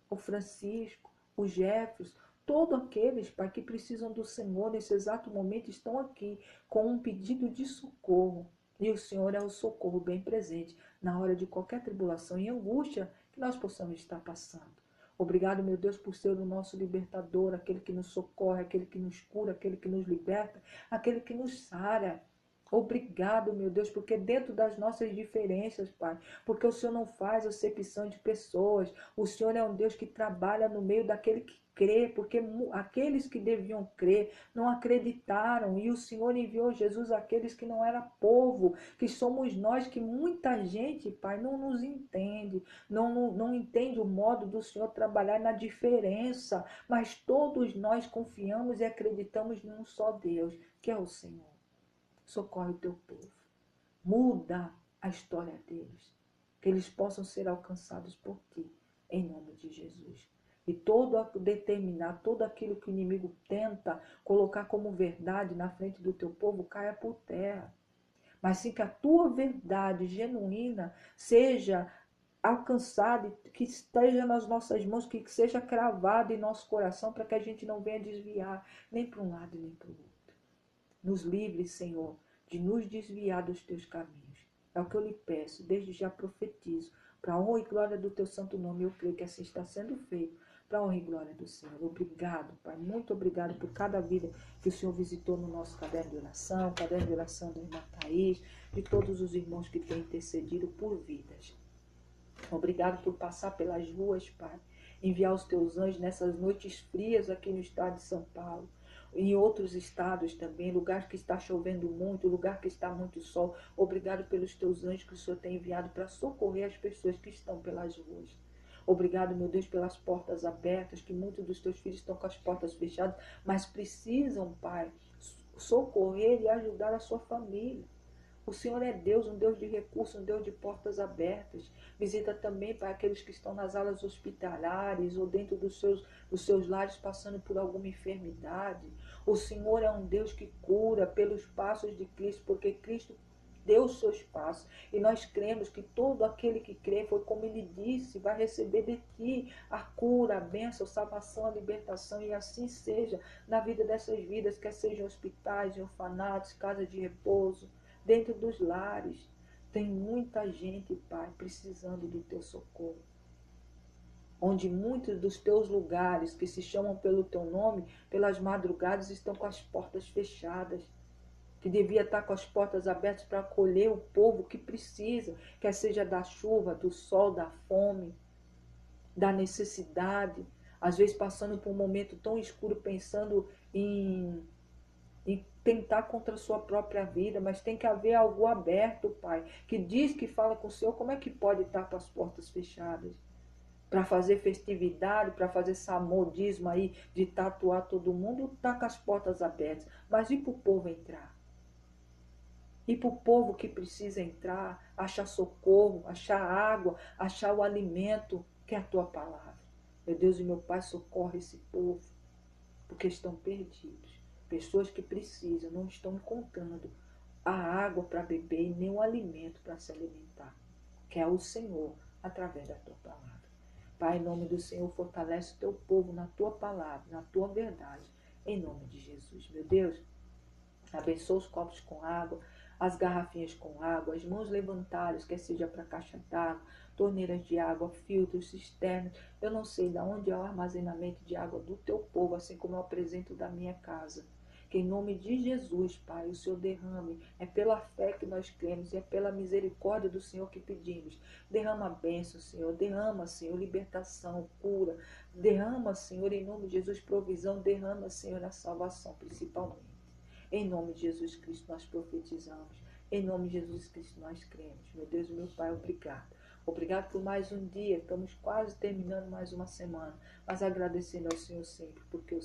o Francisco, o Jefferson, todos aqueles, Pai, que precisam do Senhor nesse exato momento estão aqui com um pedido de socorro. E o Senhor é o socorro bem presente na hora de qualquer tribulação e angústia que nós possamos estar passando. Obrigado, meu Deus, por ser o nosso libertador, aquele que nos socorre, aquele que nos cura, aquele que nos liberta, aquele que nos sara. Obrigado, meu Deus, porque dentro das nossas diferenças, Pai, porque o Senhor não faz acepção de pessoas, o Senhor é um Deus que trabalha no meio daquele que crê, porque aqueles que deviam crer não acreditaram, e o Senhor enviou Jesus àqueles que não eram povo, que somos nós, que muita gente, Pai, não nos entende, não entende o modo do Senhor trabalhar na diferença, mas todos nós confiamos e acreditamos num só Deus, que é o Senhor. Socorre o teu povo, muda a história deles, que eles possam ser alcançados por ti, em nome de Jesus. E determinar todo aquilo que o inimigo tenta colocar como verdade na frente do teu povo caia por terra. Mas sim que a tua verdade genuína seja alcançada, que esteja nas nossas mãos, que seja cravada em nosso coração, para que a gente não venha desviar nem para um lado nem para o outro. Nos livre, Senhor, de nos desviar dos teus caminhos. É o que eu lhe peço, desde já profetizo, para a honra e glória do teu santo nome. Eu creio que assim está sendo feito, para a honra e glória do Senhor. Obrigado, Pai, muito obrigado por cada vida que o Senhor visitou no nosso caderno de oração da irmã Thaís, de todos os irmãos que têm intercedido por vidas. Obrigado por passar pelas ruas, Pai, enviar os teus anjos nessas noites frias aqui no estado de São Paulo, em outros estados também, lugar que está chovendo muito, lugar que está muito sol. Obrigado pelos teus anjos que o Senhor tem enviado para socorrer as pessoas que estão pelas ruas. Obrigado, meu Deus, pelas portas abertas, que muitos dos teus filhos estão com as portas fechadas, mas precisam, Pai, socorrer e ajudar a sua família. O Senhor é Deus, um Deus de recursos, um Deus de portas abertas. Visita também para aqueles que estão nas alas hospitalares ou dentro dos seus lares passando por alguma enfermidade. O Senhor é um Deus que cura pelos passos de Cristo, porque Cristo deu os seus passos. E nós cremos que todo aquele que crê, foi como ele disse, vai receber de ti a cura, a bênção, a salvação, a libertação, e assim seja na vida dessas vidas, quer sejam hospitais, orfanatos, casas de repouso, dentro dos lares. Tem muita gente, Pai, precisando do teu socorro. Onde muitos dos teus lugares que se chamam pelo teu nome, pelas madrugadas, estão com as portas fechadas. Que devia estar com as portas abertas para acolher o povo que precisa, quer seja da chuva, do sol, da fome, da necessidade. Às vezes passando por um momento tão escuro, pensando em tentar contra a sua própria vida, mas tem que haver algo aberto, Pai, que diz que fala com o Senhor. Como é que pode estar com as portas fechadas? Para fazer festividade, para fazer samodismo aí, de tatuar todo mundo, tá com as portas abertas. Mas e para o povo entrar? E para o povo que precisa entrar, achar socorro, achar água, achar o alimento, que é a tua palavra. Meu Deus e meu Pai, socorre esse povo, porque estão perdidos. Pessoas que precisam, não estão encontrando a água para beber e nem o alimento para se alimentar, que é o Senhor, através da tua palavra. Pai, em nome do Senhor, fortalece o teu povo na tua palavra, na tua verdade, em nome de Jesus. Meu Deus, abençoa os copos com água, as garrafinhas com água, as mãos levantadas, quer seja para caixa d'água, torneiras de água, filtros, cisternas. Eu não sei de onde é o armazenamento de água do teu povo, assim como eu apresento da minha casa. Que em nome de Jesus, Pai, o Senhor derrame. É pela fé que nós cremos e é pela misericórdia do Senhor que pedimos. Derrama a bênção, Senhor. Derrama, Senhor, libertação, cura. Derrama, Senhor, em nome de Jesus, provisão. Derrama, Senhor, a salvação, principalmente. Em nome de Jesus Cristo nós profetizamos. Em nome de Jesus Cristo nós cremos. Meu Deus e meu Pai, obrigado. Obrigado por mais um dia. Estamos quase terminando mais uma semana. Mas agradecendo ao Senhor sempre, porque o